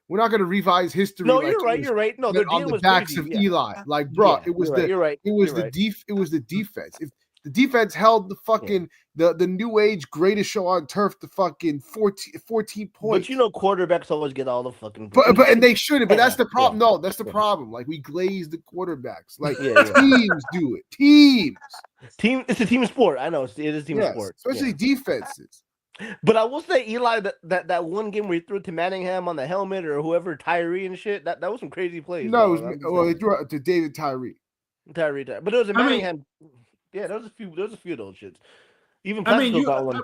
we're not gonna revise history. No, you're right. No, on the backs of Eli. Like, bro, it was the defense. If the defense held the fucking the new age greatest show on turf to fucking 14 points. But quarterbacks always get all the fucking but and they shouldn't, but that's the problem. No, that's the problem. Like we glaze the quarterbacks. Like teams do it. It's a team sport. I know it is a team sport. Especially defenses. But I will say Eli that one game where he threw it to Manningham on the helmet or whoever Tyree and shit, that was some crazy plays. No, he threw it to David Tyree. But it was a Manningham. Yeah, there was a few of those shits. Even got one.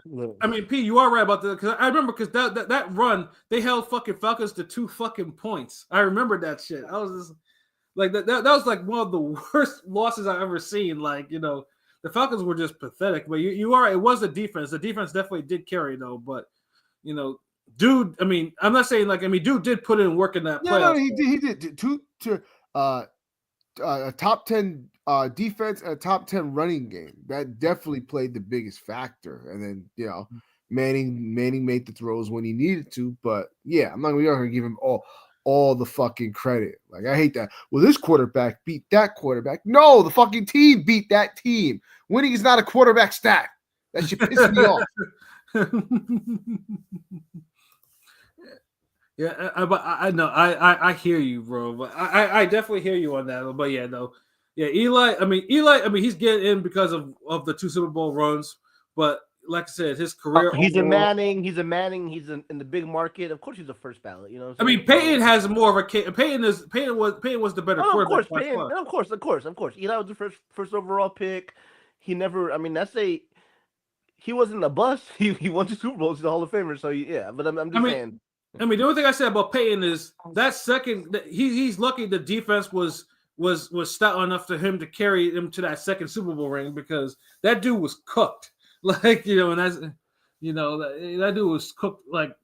P, you are right about that because I remember because that run they held fucking Falcons to 2 fucking points. I remember that shit. I was just like that was like one of the worst losses I've ever seen. Like the Falcons were just pathetic. But you are right. It was the defense. The defense definitely did carry though. But dude. I mean, I'm not saying dude did put in work in that playoff. No, he did. A top 10 defense and a top 10 running game. That definitely played the biggest factor. And then, Manning made the throws when he needed to. But yeah, I'm not going to give him all the fucking credit. Like, I hate that. Well, this quarterback beat that quarterback. No, the fucking team beat that team. Winning is not a quarterback stat. That should piss me off. Yeah, but I know I hear you, bro. But I definitely hear you on that. But yeah, no, yeah, Eli. I mean, he's getting in because of the 2 Super Bowl runs. But like I said, his career. He's a Manning. He's in the big market. Of course, he's a first ballot. You know. I mean, Peyton has more of a. Peyton was the better quarterback. Of course. Eli was the first overall pick. He never. I mean, he wasn't a bust. He won 2 Super Bowls. He's a Hall of Famer. So yeah, but I'm just saying. I mean, the only thing I said about Peyton is that second. He's lucky the defense was stout enough to him to carry him to that second Super Bowl ring because that dude was cooked. Like and that's that dude was cooked like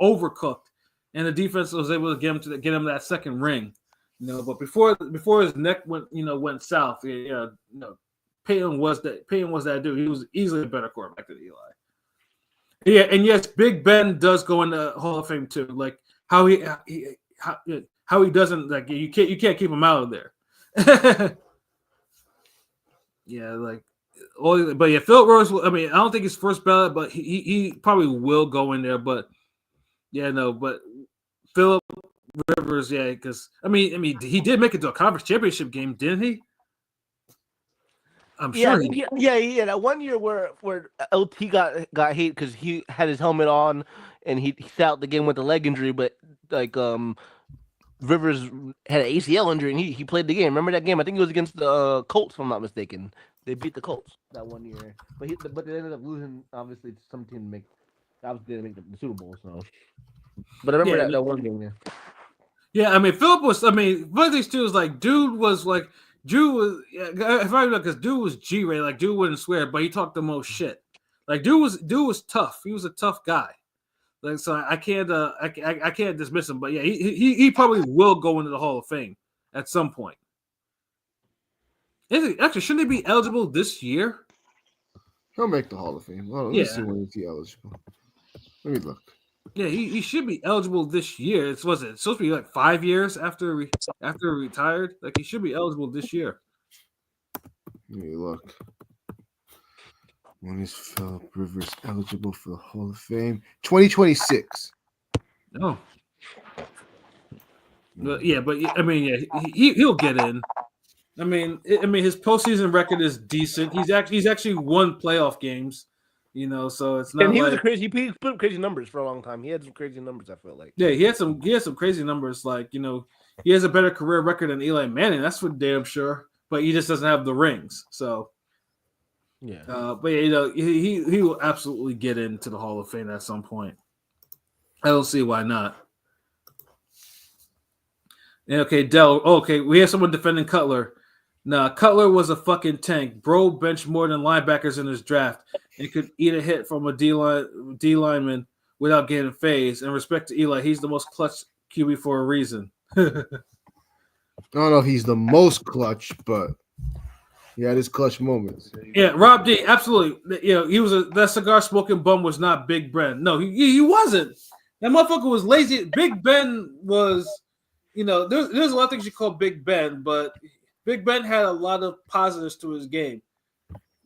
overcooked, and the defense was able to get him that second ring. But before his neck went south, Peyton was that dude. He was easily a better quarterback than Eli. Yeah, and yes, Big Ben does go in the Hall of Fame too. Like how he doesn't like you can't keep him out of there. Yeah, like but yeah, Philip Rivers. I mean, I don't think he's first ballot, but he probably will go in there. But yeah, no, but Philip Rivers, yeah, because I mean, he did make it to a conference championship game, didn't he? I'm sure. Yeah. That one year where LT got hate because he had his helmet on and he sat out the game with a leg injury, but like Rivers had an ACL injury and he played the game. Remember that game? I think it was against the Colts, if I'm not mistaken. They beat the Colts that one year, but they ended up losing obviously to some team to make the Super Bowl. So, but I remember that one game. Yeah. Yeah, I mean, Philip was. I mean, one of these two is like, dude was like, Drew was, if I remember, because Drew was G-rated. Like Drew wouldn't swear, but he talked the most shit. Like Drew was tough. He was a tough guy. Like so, I can't dismiss him. But yeah, he probably will go into the Hall of Fame at some point. Actually, shouldn't he be eligible this year? He'll make the Hall of Fame. Well, let me see when he's eligible. Let me look. Yeah, he should be eligible this year. It's supposed to be like 5 years after he retired. Like he should be eligible this year. Let me look. When is Philip Rivers eligible for the Hall of Fame? 2026. Oh. But I mean, he'll get in. I mean, his postseason record is decent. He's actually won playoff games, so it's not. And he was he put up crazy numbers for a long time. He had some crazy numbers. I feel like. Yeah, he had some crazy numbers. Like he has a better career record than Eli Manning. That's for damn sure. But he just doesn't have the rings. So. Yeah. But he will absolutely get into the Hall of Fame at some point. I don't see why not. And okay, Dell. Okay, we have someone defending Cutler. Nah, Cutler was a fucking tank. Bro benched more than linebackers in his draft and could eat a hit from a D lineman without getting phased. And respect to Eli, he's the most clutch QB for a reason. I don't know if he's the most clutch, but he had his clutch moments. Yeah, Rob D, absolutely. He was that cigar smoking bum was not Big Ben. No, he wasn't. That motherfucker was lazy. Big Ben was, there's a lot of things you call Big Ben, but Big Ben had a lot of positives to his game.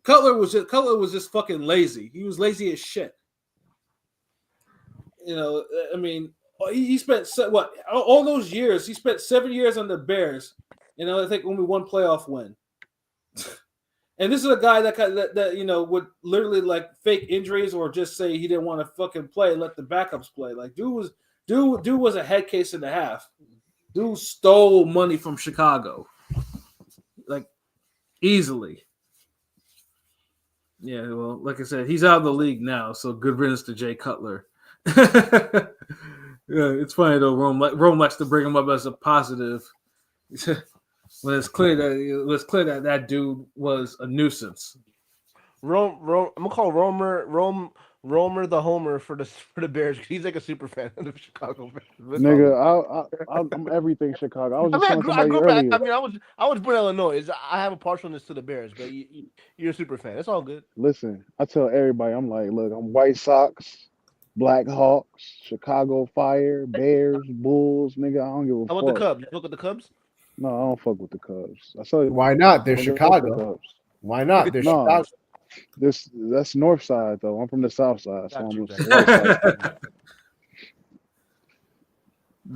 Cutler was just fucking lazy. He was lazy as shit. I mean, he spent all those years. He spent 7 years on the Bears. I think only one playoff win. And this is a guy that would literally like fake injuries or just say he didn't want to fucking play and let the backups play. Like dude was a head case and a half. Dude stole money from Chicago. Like easily. Yeah, well, like I said, he's out of the league now, so good riddance to Jay Cutler. Yeah, it's funny though. Rome likes to bring him up as a positive. When it's clear that that dude was a nuisance. I'm gonna call Romer the homer for the Bears. He's like a super fan of the Chicago Bears. Nigga, I'm everything Chicago. I was just telling somebody earlier. I was born in Illinois. I have a partialness to the Bears, but you're a super fan. It's all good. Listen, I tell everybody, I'm like, look, I'm White Sox, Black Hawks, Chicago Fire, Bears, Bulls, nigga. I don't give a fuck. How about the Cubs? You look at the Cubs? No, I don't fuck with the Cubs. I tell you, why not? They're Chicago. Why not? They're Chicago. That's North Side though. I'm from the South Side, so I'm White Side.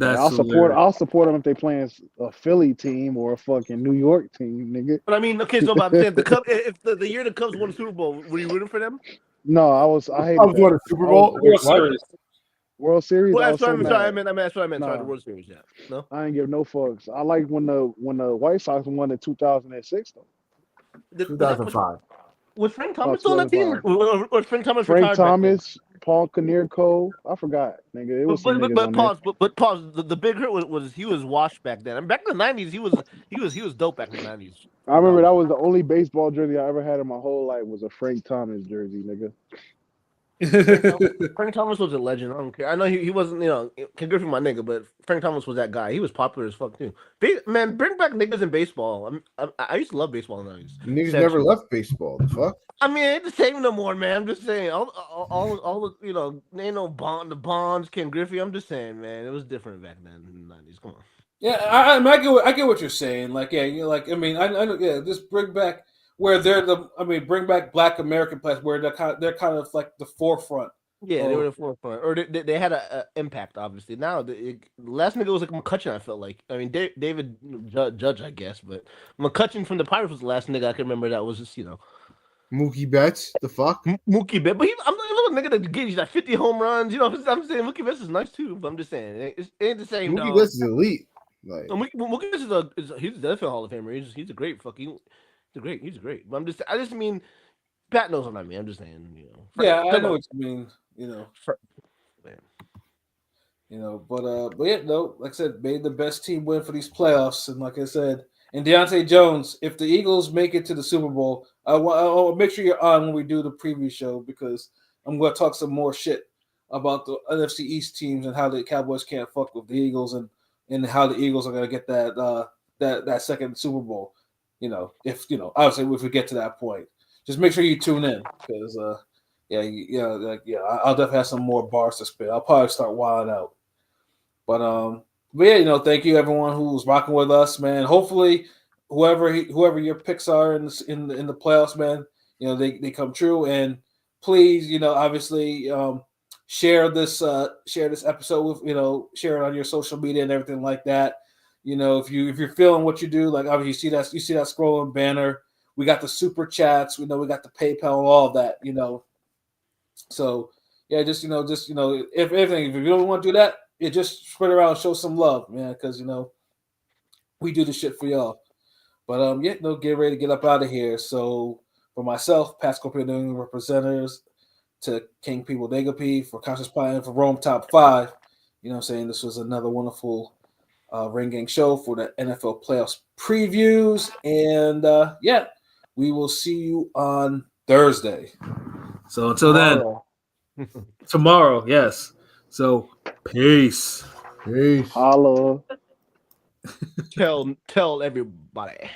I'll support them if they playing a Philly team or a fucking New York team, nigga. But I mean, okay, so I'm saying the Cubs. If the year the Cubs won the Super Bowl, were you rooting for them? No, I hated Cubs won a Super Bowl. World Series. Well, that's what I meant. Sorry, the World Series. Yeah. No, I ain't give no fucks. I like when the White Sox won in 2006 though. 2005. Was Frank Thomas on that team? Or Frank Thomas? Frank Thomas, Paul Konerko. I forgot, nigga. It was but pause. The big hurt was he was washed back then. I mean, back in the '90s, he was dope back in the '90s. I remember that was the only baseball jersey I ever had in my whole life was a Frank Thomas jersey, nigga. Frank Thomas was a legend. I don't care. I know he wasn't, can go for my nigga, but Frank Thomas was that guy. He was popular as fuck too. Man, bring back niggas in baseball. I used to love baseball in the 90s. Niggas never left baseball. The fuck? I mean, ain't the same no more, man. I'm just saying. All the ain't no the Bonds, Ken Griffey. I'm just saying, man, it was different back then in the 90s. Come on. Yeah, I get what you're saying. Like, yeah, just bring back. Where bring back Black American players where they're kind of like the forefront. Yeah, they were the forefront, or they had an impact. Obviously, now the last nigga was like McCutcheon. I felt like, I mean, David Judge, I guess, but McCutcheon from the Pirates was the last nigga I can remember that was just Mookie Betts. The fuck, Mookie Betts. But I'm a little nigga that gives like 50 home runs. I'm saying Mookie Betts is nice too. But I'm just saying it ain't the same. Mookie Betts is elite. Like Mookie Betts he's a NFL Hall of Famer. He's a great fucking. He's great. But I just mean, Pat knows what I mean. I'm just saying, Yeah, I know what you mean. But yeah, no. Like I said, made the best team win for these playoffs, and like I said, And Deontay Jones, if the Eagles make it to the Super Bowl, I'll make sure you're on when we do the preview show because I'm going to talk some more shit about the NFC East teams and how the Cowboys can't fuck with the Eagles and how the Eagles are going to get that second Super Bowl. Obviously if we get to that point, just make sure you tune in because I'll definitely have some more bars to spit. I'll probably start wilding out, but yeah, thank you everyone who's rocking with us, man. Hopefully, whoever your picks are in the playoffs, man, they come true. And please, obviously, share this episode with share it on your social media and everything like that. If you're feeling what you do, like obviously you see that scrolling banner. We got the super chats. We got the PayPal, all of that. So yeah, just if anything, if you don't want to do that, just spread around and show some love, man, because we do this shit for y'all. But get ready to get up out of here. So for myself, Pascal Purdue representatives, to King P. Bodega P, for Conscious Pie, and for Rome Top 5, I'm saying this was another wonderful Ring Gang show for the NFL playoffs previews. And we will see you on Thursday. So until then, tomorrow, yes. So peace. Holla. Tell everybody.